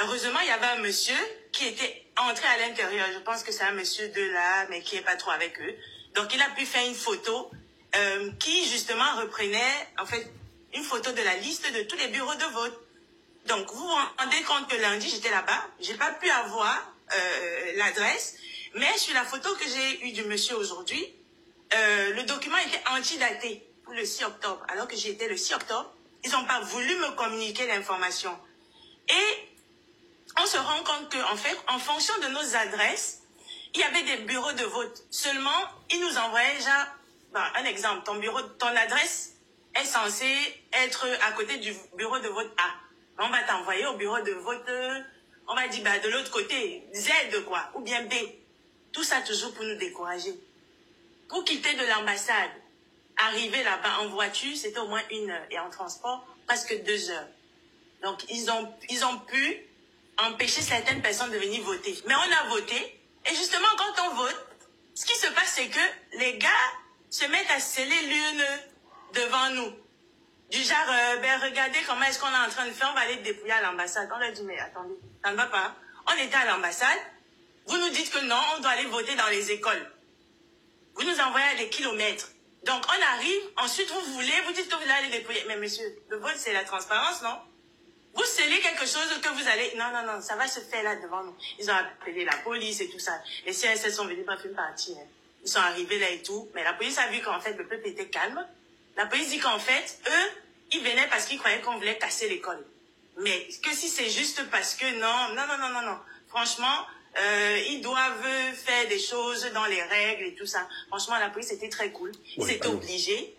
heureusement, il y avait un monsieur qui était entré à l'intérieur. Je pense que c'est un monsieur de là, mais qui n'est pas trop avec eux. Donc, il a pu faire une photo qui, justement, reprenait, en fait, une photo de la liste de tous les bureaux de vote. Donc, vous vous rendez compte que lundi, j'étais là-bas. J'ai pas pu avoir l'adresse. Mais sur la photo que j'ai eue du monsieur aujourd'hui, le document était antidaté pour le 6 octobre. Alors que j'étais le 6 octobre, ils n'ont pas voulu me communiquer l'information. Et on se rend compte qu'en fait, en fonction de nos adresses, il y avait des bureaux de vote. Seulement, ils nous envoyaient déjà, un exemple, ton adresse est censée être à côté du bureau de vote A. On va t'envoyer au bureau de vote, on va dire de l'autre côté, Z quoi, ou bien B. Tout ça toujours pour nous décourager. Pour quitter de l'ambassade, arriver là-bas en voiture, c'était au moins 1 heure. Et en transport, presque 2 heures. Donc, ils ont pu empêcher certaines personnes de venir voter. Mais on a voté. Et justement, quand on vote, ce qui se passe, c'est que les gars se mettent à sceller l'urne devant nous. Du genre, regardez comment est-ce qu'on est en train de faire, on va aller dépouiller à l'ambassade. On leur dit, mais attendez, ça ne va pas. On était à l'ambassade. Vous nous dites que non, on doit aller voter dans les écoles. Vous nous envoyez à des kilomètres. Donc, on arrive, ensuite vous dites que vous allez aller dépouiller. Mais monsieur, le vote, c'est la transparence, non? Vous scellez quelque chose que vous allez... Non, ça va se faire là devant nous. Ils ont appelé la police et tout ça. Les CSS sont venus, bref, une partie. Hein. Ils sont arrivés là et tout. Mais la police a vu qu'en fait, le peuple était calme. La police dit qu'en fait, eux, ils venaient parce qu'ils croyaient qu'on voulait casser l'école. Mais que si c'est juste parce que non. Franchement, ils doivent faire des choses dans les règles et tout ça. Franchement, la police était très cool. Ils étaient obligés.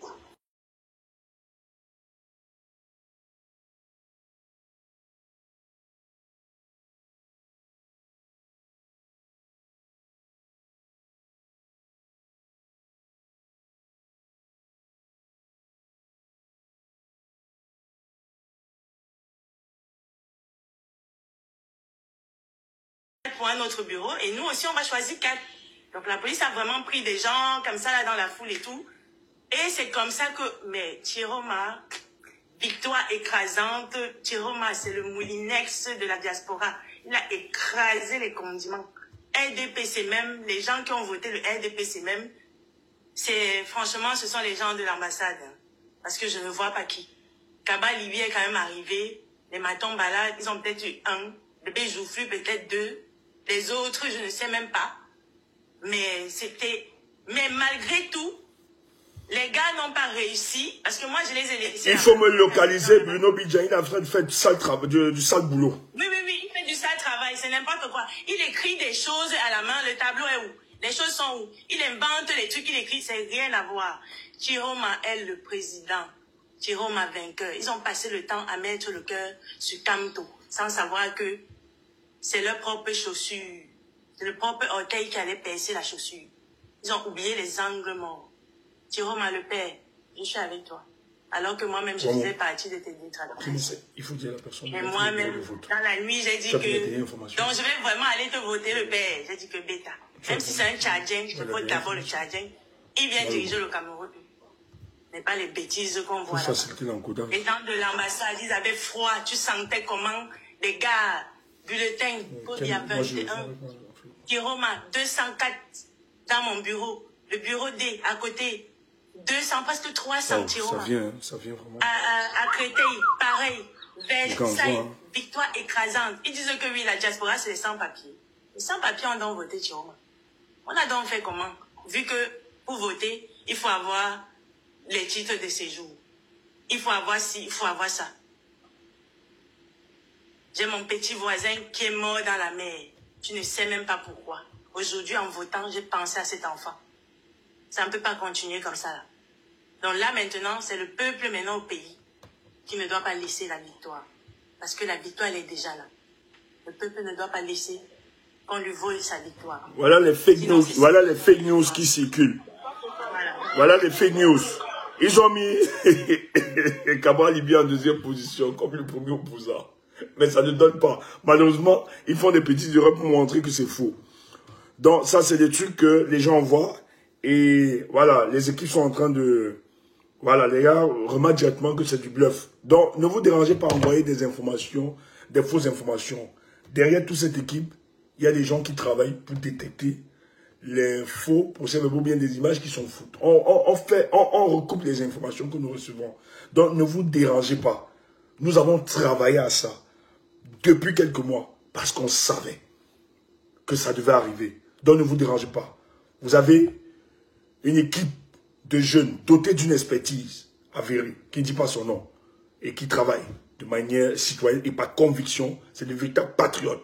Pour un autre bureau et nous aussi on va choisir 4. Donc la police a vraiment pris des gens comme ça là dans la foule et tout. Et c'est comme ça que, mais Chiroma, victoire écrasante, Chiroma c'est le moulinex de la diaspora. Il a écrasé les condiments. RDPC même, les gens qui ont voté le RDPC même, franchement ce sont les gens de l'ambassade. Hein, parce que je ne vois pas qui. Kaba Libye est quand même arrivé. Les Matomba là, ils ont peut-être eu 1. Le Béjouflu peut-être 2. Les autres, je ne sais même pas. Mais malgré tout, les gars n'ont pas réussi. Parce que moi, je les ai laissés. Il faut me localiser. Bruno Bidjan, il est en train de faire du sale boulot. Oui, il fait du sale travail. C'est n'importe quoi. Il écrit des choses à la main. Le tableau est où? Les choses sont où? Il invente les trucs, il écrit. C'est rien à voir. Chiroma est le président. Chiroma vainqueur. Ils ont passé le temps à mettre le cœur sur Kamto. Sans savoir que c'est leur propre chaussure. C'est le propre orteil qui allait percer la chaussure. Ils ont oublié les angles morts. Chiroma le père, je suis avec toi. Alors que moi-même, je faisais partie de tes détracteurs. Il faut dire à la personne. Et moi-même, dans la nuit, j'ai dit que... Donc, je vais vraiment aller te voter le père. J'ai dit que bêta. Même si c'est un Tchadien, je vote d'abord le Tchadien. Il vient diriger le Cameroun. Mais pas les bêtises qu'on voit là. Et dans de l'ambassade, ils avaient froid. Tu sentais comment les gars... Bulletin, il y a 21. Kiroma, 204 dans mon bureau. Le bureau D, à côté. 200, presque 300 tiroirs. Ça vient vraiment. À Créteil, pareil. Versailles, victoire écrasante. Ils disent que oui, la diaspora, c'est les sans-papiers. Les sans-papiers ont donc voté Chiroma. On a donc fait comment? Vu que pour voter, il faut avoir les titres de séjour. Il faut avoir ci, il faut avoir ça. J'ai mon petit voisin qui est mort dans la mer. Tu ne sais même pas pourquoi. Aujourd'hui, en votant, j'ai pensé à cet enfant. Ça ne peut pas continuer comme ça. Là. Donc là, maintenant, c'est le peuple maintenant au pays qui ne doit pas laisser la victoire. Parce que la victoire, elle est déjà là. Le peuple ne doit pas laisser qu'on lui vole sa victoire. Voilà les fake news. Voilà les fake news qui circulent. Voilà les fake news. Ils ont mis Cabral Libya en deuxième position comme le premier opposant. Mais ça ne donne pas. Malheureusement, ils font des petites erreurs pour montrer que c'est faux. Donc ça, c'est des trucs que les gens voient. Et voilà, les équipes sont en train de... Voilà, les gars remarquent directement que c'est du bluff. Donc, ne vous dérangez pas à envoyer des informations, des fausses informations. Derrière toute cette équipe, il y a des gens qui travaillent pour détecter les faux procès-verbaux, bien des images qui sont fausses. On recoupe les informations que nous recevons. Donc, ne vous dérangez pas. Nous avons travaillé à ça depuis quelques mois parce qu'on savait que ça devait arriver. Donc, ne vous dérangez pas. Vous avez une équipe de jeunes dotés d'une expertise avérée, qui ne dit pas son nom, et qui travaille de manière citoyenne et par conviction. C'est des véritables patriotes.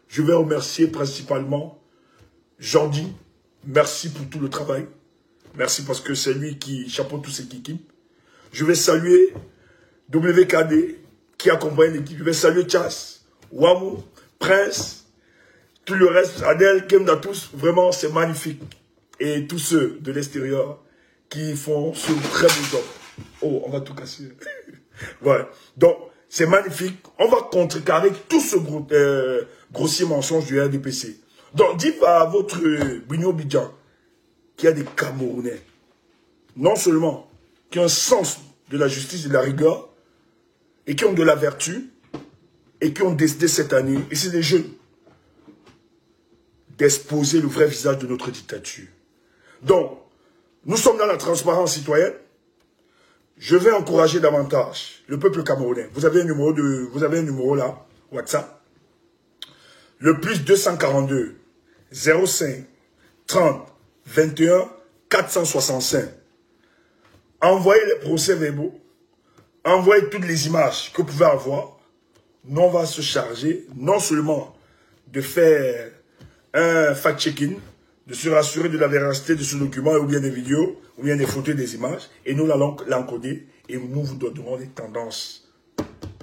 Je vais remercier principalement Jordi. Merci pour tout le travail. Merci parce que c'est lui qui chapeaute toute cette équipe. Je vais saluer WKD qui accompagne l'équipe. Je vais saluer Chas, Wamou, Prince, tout le reste, Adèle, Kemda, tous. Vraiment, c'est magnifique. Et tous ceux de l'extérieur qui font ce très beau job. Oh, on va tout casser. Ouais. Donc, c'est magnifique. On va contrecarrer tout ce grossier mensonge du RDPC. Donc, dites à votre Bruno Bidjan qu'il y a des Camerounais, non seulement qui ont un sens de la justice et de la rigueur, et qui ont de la vertu, et qui ont décidé cette année, et c'est des jeunes, d'exposer le vrai visage de notre dictature. Donc, nous sommes dans la transparence citoyenne. Je vais encourager davantage le peuple camerounais. Vous avez un numéro là, WhatsApp. Le plus 242 05 30 21 465. Envoyez les procès-verbaux. Envoyez toutes les images que vous pouvez avoir. Nous, on va se charger non seulement de faire un fact-checking, de se rassurer de la véracité de ce document, ou bien des vidéos, ou bien des photos, des images, et nous allons l'encoder, et nous vous donnerons des tendances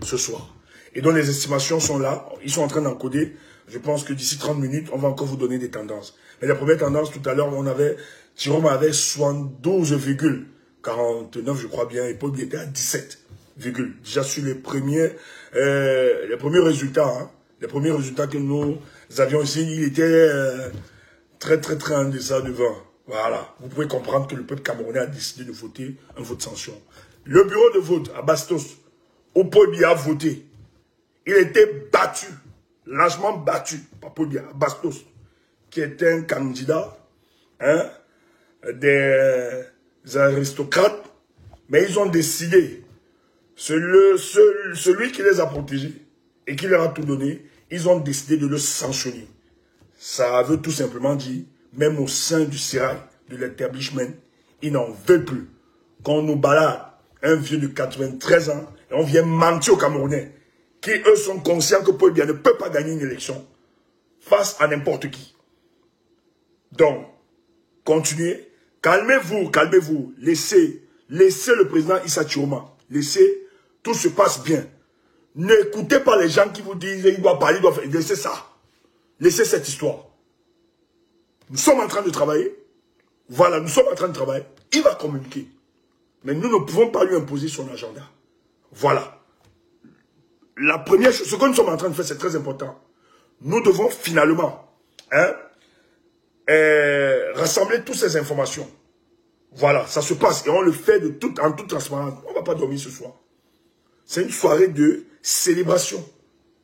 ce soir. Et donc les estimations sont là, ils sont en train d'encoder. Je pense que d'ici 30 minutes, on va encore vous donner des tendances. Mais la première tendance, tout à l'heure, Jérôme avait 72,49, je crois bien, et Paul était à 17, déjà sur les premiers résultats, hein, les premiers résultats que nous avions ici, il était très en deçà devant. Voilà, vous pouvez comprendre que le peuple camerounais a décidé de voter un vote sanction. Le bureau de vote à Bastos, où Paul Biya a voté, il était battu, largement battu par Paul Biya, Bastos, qui était un candidat, hein, des aristocrates, mais ils ont décidé, celui qui les a protégés et qui leur a tout donné, ils ont décidé de le sanctionner. Ça veut tout simplement dire, même au sein du sérail, de l'établissement, ils n'en veulent plus. Quand on nous balade, un vieux de 93 ans, et on vient mentir aux Camerounais, qui eux sont conscients que Paul Biya ne peut pas gagner une élection face à n'importe qui. Donc, continuez, calmez-vous, laissez le président Issa Chiroma, laissez, tout se passe bien. N'écoutez pas les gens qui vous disent, il doit parler, il doit faire, laissez ça. Laissez cette histoire. Nous sommes en train de travailler. Voilà, nous sommes en train de travailler. Il va communiquer. Mais nous ne pouvons pas lui imposer son agenda. Voilà. La première chose, ce que nous sommes en train de faire, c'est très important. Nous devons finalement rassembler toutes ces informations. Voilà, ça se passe. Et on le fait en toute transparence. On ne va pas dormir ce soir. C'est une soirée de célébration.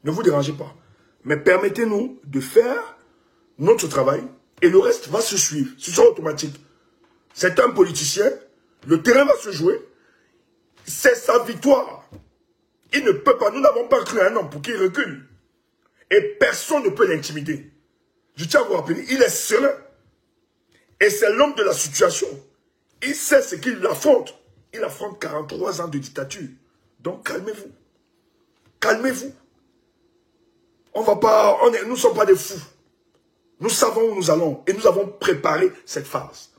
Ne vous dérangez pas. Mais permettez-nous de faire notre travail Et le reste va se suivre. Ce sera automatique. C'est un politicien. Le terrain va se jouer. C'est sa victoire. Il ne peut pas. Nous n'avons pas cru à un homme pour qu'il recule. Et personne ne peut l'intimider. Je tiens à vous rappeler, il est serein. Et c'est l'homme de la situation. Il sait ce qu'il affronte. Il affronte 43 ans de dictature. Donc calmez-vous. Calmez-vous. On va pas, nous ne sommes pas des fous. Nous savons où nous allons. Et nous avons préparé cette phase.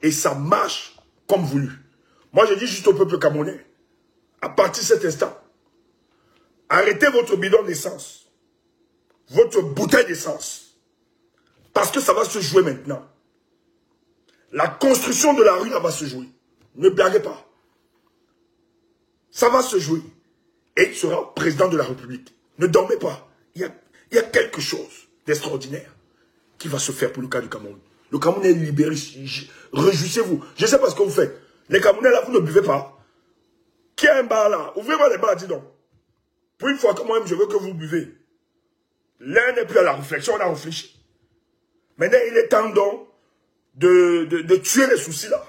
Et ça marche comme voulu. Moi, je dis juste au peuple camerounais, à partir de cet instant, arrêtez votre bidon d'essence. Votre bouteille d'essence. Parce que ça va se jouer maintenant. La construction de la rue, là, va se jouer. Ne blaguez pas. Ça va se jouer. Et il sera président de la République. Ne dormez pas. Il y a quelque chose d'extraordinaire qui va se faire pour le cas du Cameroun. Le Cameroun est libéré. Réjouissez-vous. Je sais pas ce que vous faites. Les Camerounais, là, vous ne buvez pas. Qui a un bar là? Ouvrez-moi les bars, dis donc. Pour une fois que moi-même, je veux que vous buvez. L'un n'est plus à la réflexion, on a réfléchi. Maintenant, il est temps donc de tuer les soucis là.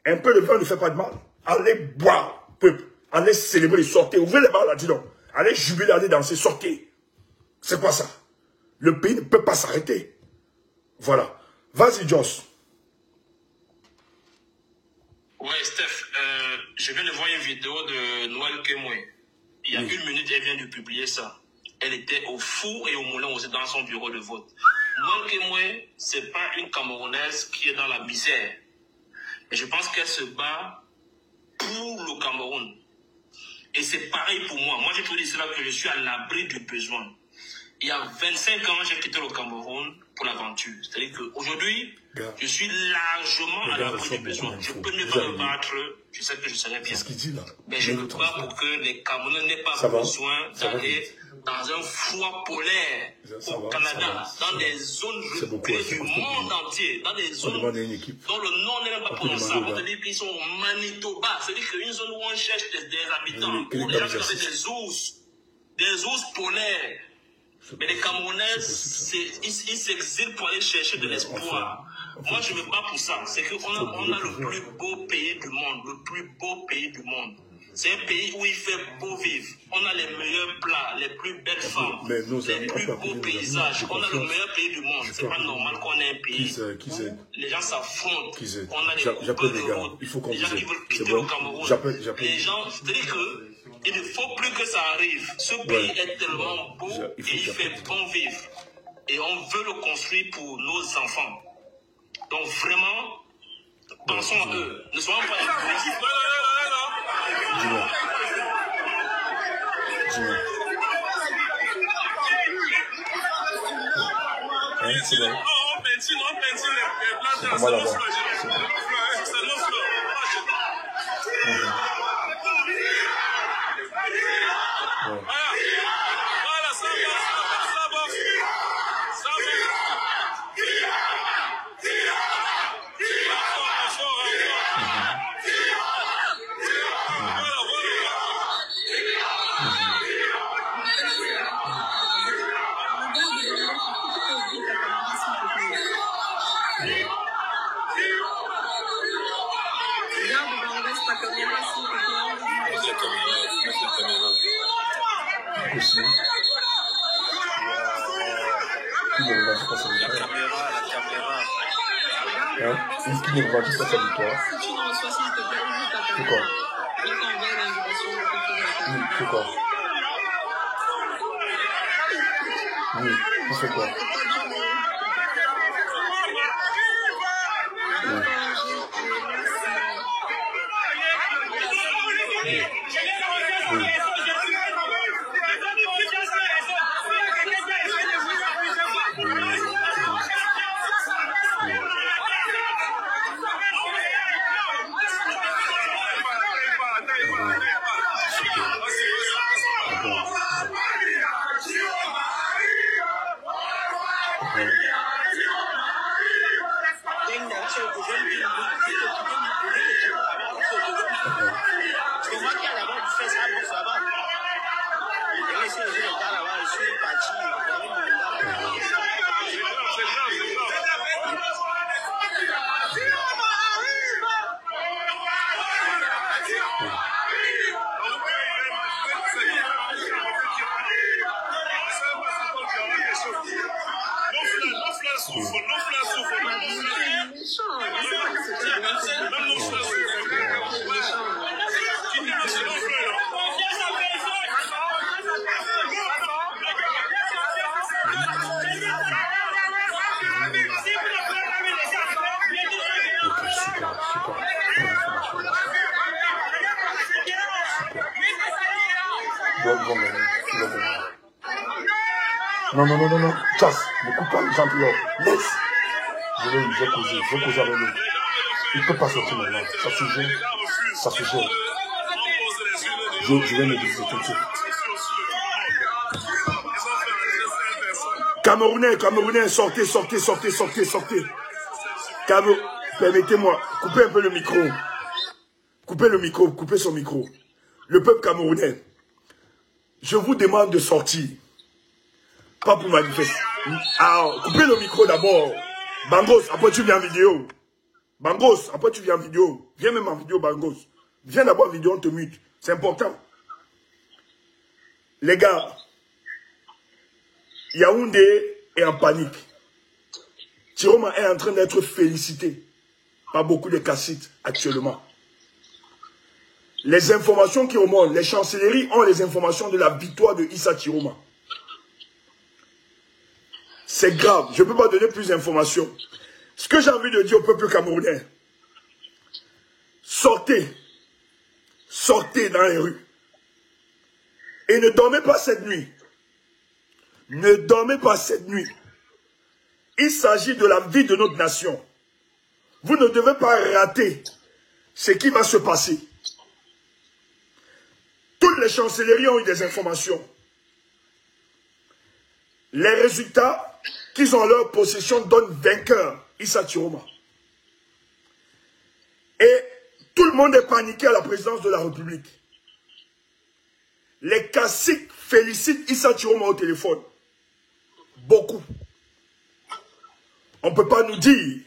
Un peu de vin ne fait pas de mal. Allez boire, peuple. Allez célébrer, sortez. Ouvrez les bars là, dis donc. Allez jubiler, allez danser, sortez. C'est quoi ça? Le pays ne peut pas s'arrêter. Voilà. Vas-y, Joss. Ouais, Steph, je viens de voir une vidéo de Noël Kemoué. Il y a 1 minute, elle vient de publier ça. Elle était au four et au moulin aussi dans son bureau de vote. Noël Kemoué, c'est pas une Camerounaise qui est dans la misère. Mais je pense qu'elle se bat pour le Cameroun. Et c'est pareil pour moi. Moi, j'ai toujours dit cela que je suis à l'abri du besoin. Il y a 25 ans, j'ai quitté le Cameroun pour l'aventure. C'est-à-dire qu'aujourd'hui, je suis largement à l'abri du besoin. Je peux ne pas me battre, je sais que je serai bien. Mais je me bats pour que les Camerounais n'aient pas besoin d'aller dans un froid polaire au Canada, dans des zones reculées du monde entier, dans des zones dont le nom n'est même pas prononçable. On te dit qu'ils sont au Manitoba. C'est-à-dire qu'une zone où on cherche des habitants, où les gens qui ont des ours polaires. Mais les Camerounais, ils s'exilent pour aller chercher de l'espoir. Moi, je me bats pour ça. C'est qu'on a le plus beau pays du monde. Le plus beau pays du monde. C'est un pays où il fait beau vivre. On a les meilleurs plats, les plus belles femmes, les plus beaux paysages. On a le meilleur pays du monde. C'est pas normal qu'on ait un pays où les gens s'affrontent. On a des coupeurs de route. Les gens qui veulent quitter le Cameroun. Les gens, c'est-à-dire que il ne faut plus que ça arrive. Ce pays est tellement beau et il fait bon vivre. Et on veut le construire pour nos enfants. Donc vraiment, pensons à eux. Ne soyons pas égoïstes. Dis-moi. Hein, c'est bon. C'est pas mal là-bas. Voilà, ça va. Aussi. Qui ne revendique pas sa victoire? Hein? Qui ne revendique pas sa victoire? C'est quoi? Oui, c'est quoi? Oui, c'est quoi? vont gagner. Non. Chasse. Ne coupe pas les gens là. Laisse. Je vais causer avec lui. Il ne peut pas sortir maintenant. Ça se gère. Je vais me décider tout de suite. Camerounais, sortez. Permettez-moi, coupez un peu le micro. Coupez son micro. Le peuple camerounais, je vous demande de sortir. Pas pour manifester. Alors, coupez le micro d'abord. Bangos, après tu viens en vidéo. Viens même en vidéo, Bangos. Viens d'abord en vidéo, on te mute. C'est important. Les gars, Yaoundé est en panique. Chiroma est en train d'être félicité par beaucoup de caciques actuellement. Les informations qui remontent, les chancelleries ont les informations de la victoire de Issa Chiroma. C'est grave, je ne peux pas donner plus d'informations. Ce que j'ai envie de dire au peuple camerounais, sortez dans les rues. Et ne dormez pas cette nuit. Il s'agit de la vie de notre nation. Vous ne devez pas rater ce qui va se passer. Toutes les chancelleries ont eu des informations. Les résultats qu'ils ont en leur possession donnent vainqueur Issa Chiroma. Et tout le monde est paniqué à la présidence de la République. Les caciques félicitent Issa Chiroma au téléphone. Beaucoup. On ne peut pas nous dire,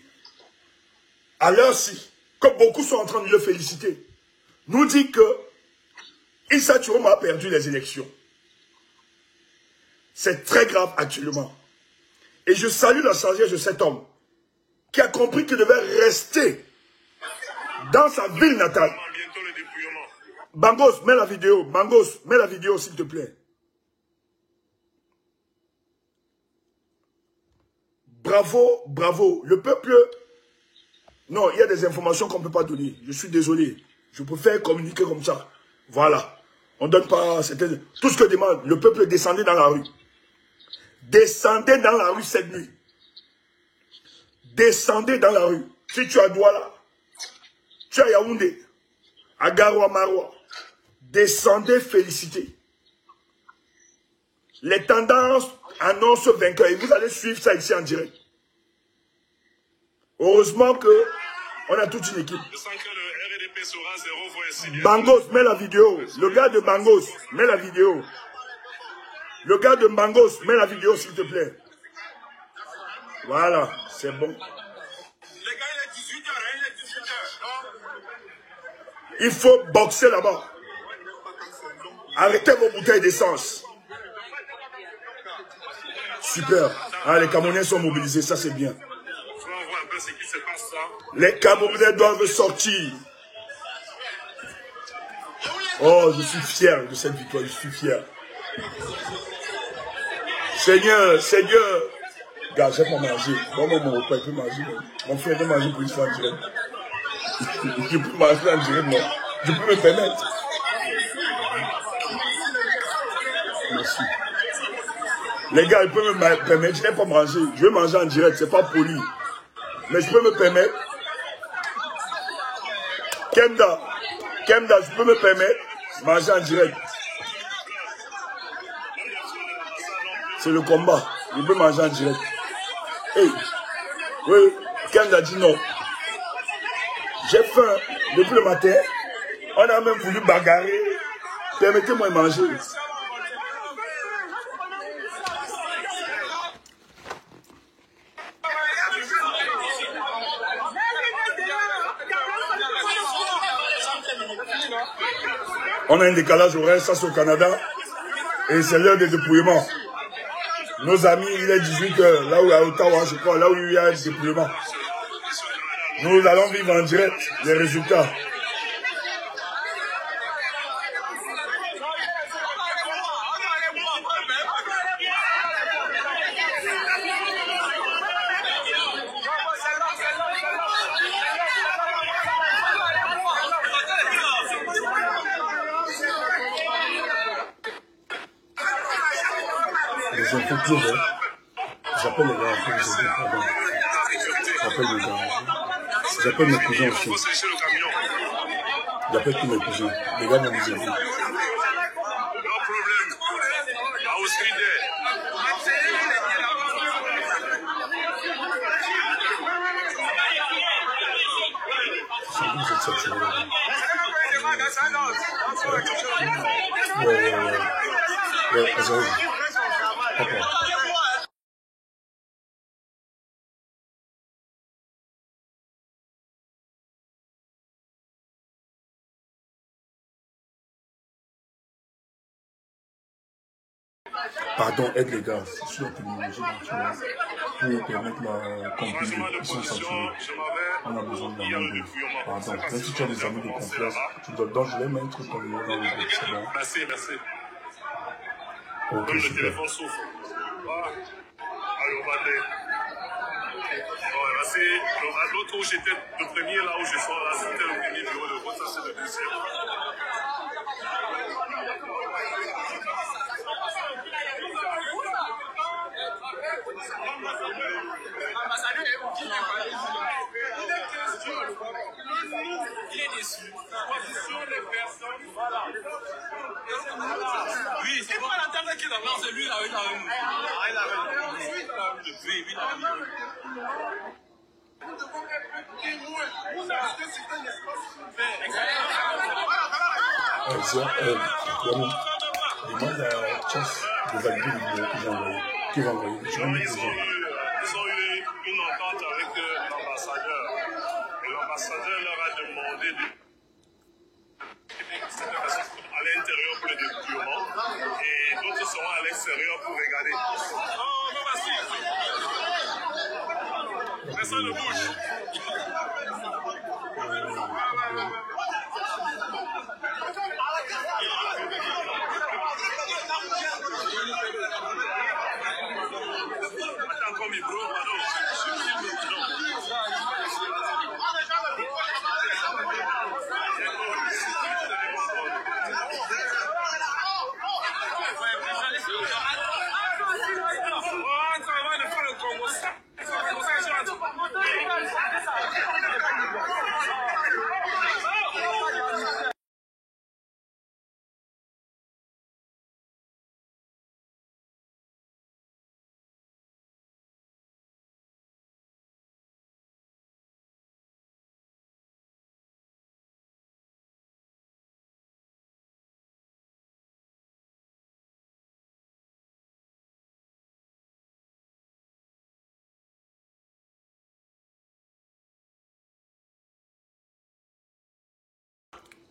à l'heure-ci, comme beaucoup sont en train de le féliciter, nous dit que Issa Chiroma a perdu les élections. C'est très grave actuellement. Et je salue la sagesse de cet homme qui a compris qu'il devait rester dans sa ville natale. Bangos, mets la vidéo. Bangos, mets la vidéo s'il te plaît. Bravo, bravo. Le peuple... Non, il y a des informations qu'on ne peut pas donner. Je suis désolé. Je préfère communiquer comme ça. Voilà. On ne donne pas... Tout ce que demande, le peuple descendait dans la rue. Descendez dans la rue cette nuit. Descendez dans la rue. Si tu as Douala, tu as Yaoundé, à Garoua Maroua, descendez féliciter. Les tendances annoncent vainqueur et vous allez suivre ça ici en direct. Heureusement que on a toute une équipe. Bangos, mets la vidéo. Le gars de Bangos, mets la vidéo. Le gars de Bangos, mets la vidéo s'il te plaît. Voilà, c'est bon. Il faut boxer là-bas. Arrêtez vos bouteilles d'essence. Super. Ah, les Camerounais sont mobilisés, ça c'est bien. Les Camerounais doivent sortir. Oh, je suis fier de cette victoire, je suis fier. Seigneur, Seigneur. Gars, j'ai pas mangé. Bon, mon repas, il peut manger. Mon frère peut manger pour une fois en direct. Je peux manger en direct, moi. Je peux me permettre. Merci. Les gars, ils peuvent me permettre. Je n'ai pas mangé. Je vais manger en direct, c'est pas poli. Mais je peux me permettre. Kemda, je peux me permettre de manger en direct. C'est le combat. Je peux manger en direct. Hey. Oui, Kemda dit non. J'ai faim depuis le matin. On a même voulu bagarrer. Permettez-moi de manger. On a un décalage horaire, ça c'est au Canada. Et c'est l'heure des dépouillements. Nos amis, il est 18h, là où à Ottawa, je crois, là où il y a un dépouillement. Nous allons vivre en direct les résultats. les infos closes. J'appelle les gars après, pardon. J'appelle les gars. J'appelle mes cousins aussi. J'appelle tous mes cousins. Les gars vont nous aider. Vous êtes saturés là. Ouais, Azraïl. Papa. Pardon, aide les gars, c'est sur la technologie naturelle pour permettre la compagnie. Ils sont saturés. On a besoin de la main d'œuvre. Pardon, même si tu as des amis de confiance, tu dois donc je vais mettre ton numéro dans le groupe, c'est bon. Merci, merci. Ok, Même le super. téléphone souffre. Allez, on va aller. Ouais, merci. L'autre où j'étais, le premier là où je sors là, c'était le premier bureau de vote, ça c'est le deuxième. Il est déçu. Position des personnes. Voilà. Oui, c'est pas l'entendre qui est là. Non, c'est lui là, il a vu. Ah, il a vu. Oui, il a vu. Nous devons être témoins. Parce que c'est un espace ouvert. Demande à Chess de valider le numéro que j'ai envoyé. Qui va envoyer? Je vais mettre Ils ont eu une entente avec l'ambassadeur. Et l'ambassadeur leur a demandé de à l'intérieur pour le dépouillement et d'autres seront à l'extérieur pour regarder. Oh, non, vas-y. Personne ne bouge. Attends, comme il bro, pardon.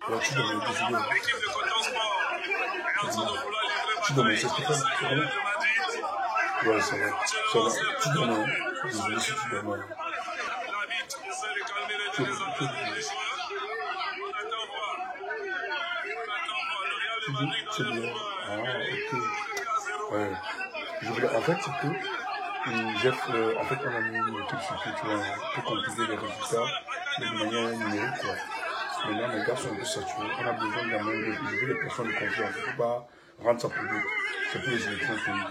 Alors, tu dois me décider. L'équipe de Coton Sport. Tu dois me c'est Stéphane, tu dois me. Ouais, ça va. Ça va. Tu dois me. Désolé si tu dois me. C'est bien. Ah, ok. Ouais. Je voulais, en fait, c'est que Jeff, en fait, on a mis une équipe sur tout, tu vois, pour compiler les résultats, mais de manière numérique, quoi. Maintenant, les gars sont un peu saturés. On a besoin de la main d'œuvre. Je veux les personnes de confiance. Il ne faut pas rendre ça public. C'est pour les élections au pays.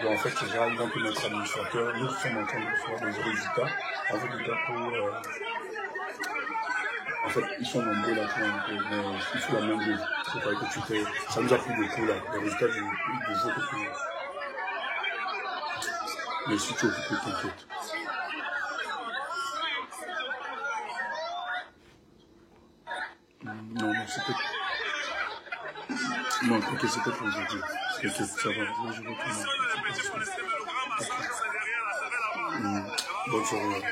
Donc, en fait, ces gens, ils vont que notre administrateur. Nous sommes en train de recevoir des résultats. En fait, les gars, pour. En fait, ils sont nombreux là, mais il faut la main d'œuvre. C'est pas que tu t'es. Ça nous a pris beaucoup là. Les résultats du jour que tu. Mais si tu es occupé, t'inquiète. Non, c'était... Non, ok, c'était pour aujourd'hui. T'inquiète, ça va. Moi, je vais prendre. Bonne soirée.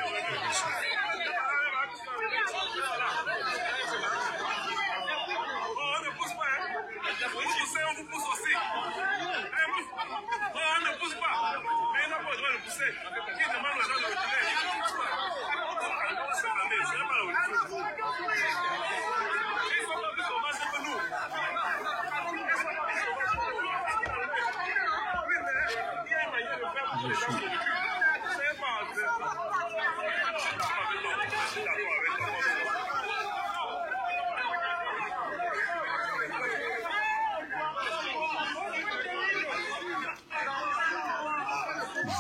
Je suis...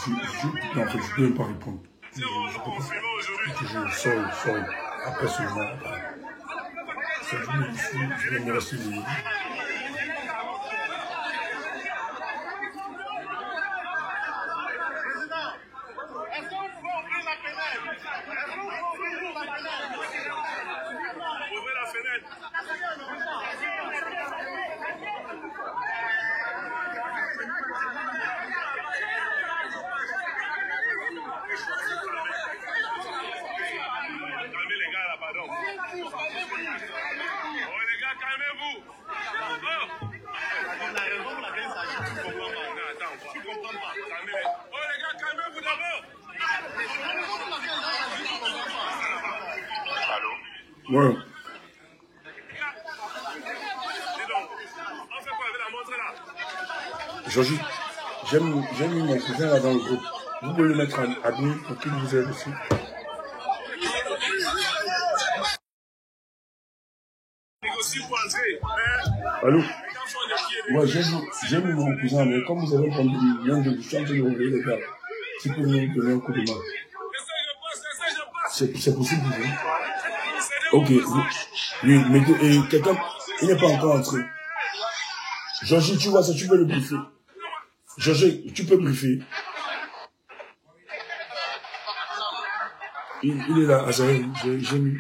Non, en fait, je ne peux même pas répondre. Je sors après ce moment. Je vais me rester libre. Ouais. Georgie, j'ai mis mon cousin là dans le groupe. Vous pouvez le mettre en admin pour qu'il vous aide aussi. Allô? Moi, j'ai mis mon cousin, mais comme vous avez entendu, je suis en train de ouvrir les gars. Si vous pouvez me donner un coup de main. C'est possible, vous voyez? Ok, oui, mais quelqu'un, il n'est pas encore entré. Georgie, tu vois ça, tu peux le briefer. Georgie, tu peux briefer. Il est là, Azaël, j'ai mis.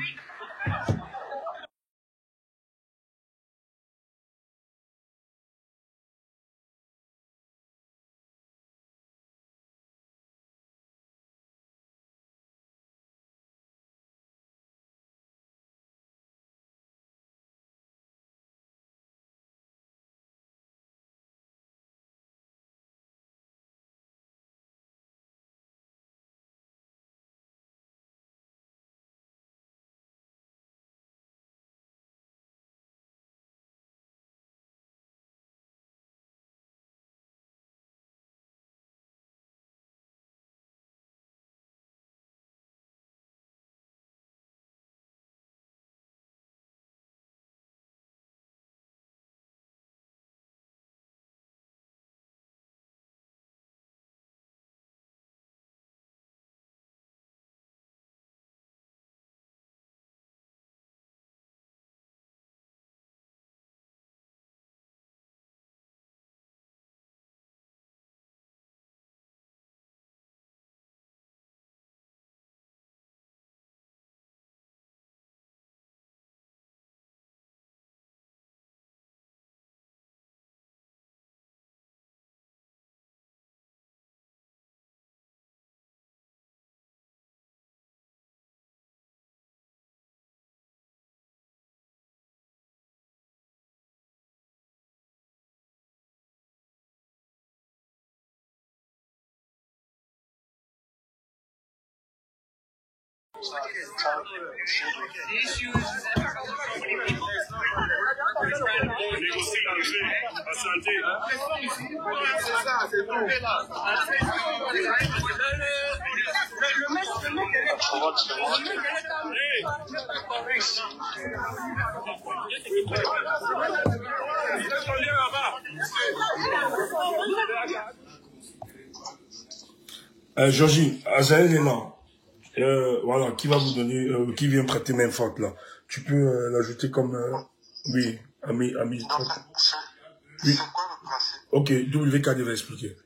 Georgie, Azaël est là. Voilà, qui va vous donner, qui vient prêter main forte là. Tu peux l'ajouter comme, oui, ami. Oui. Ok, WKD va expliquer.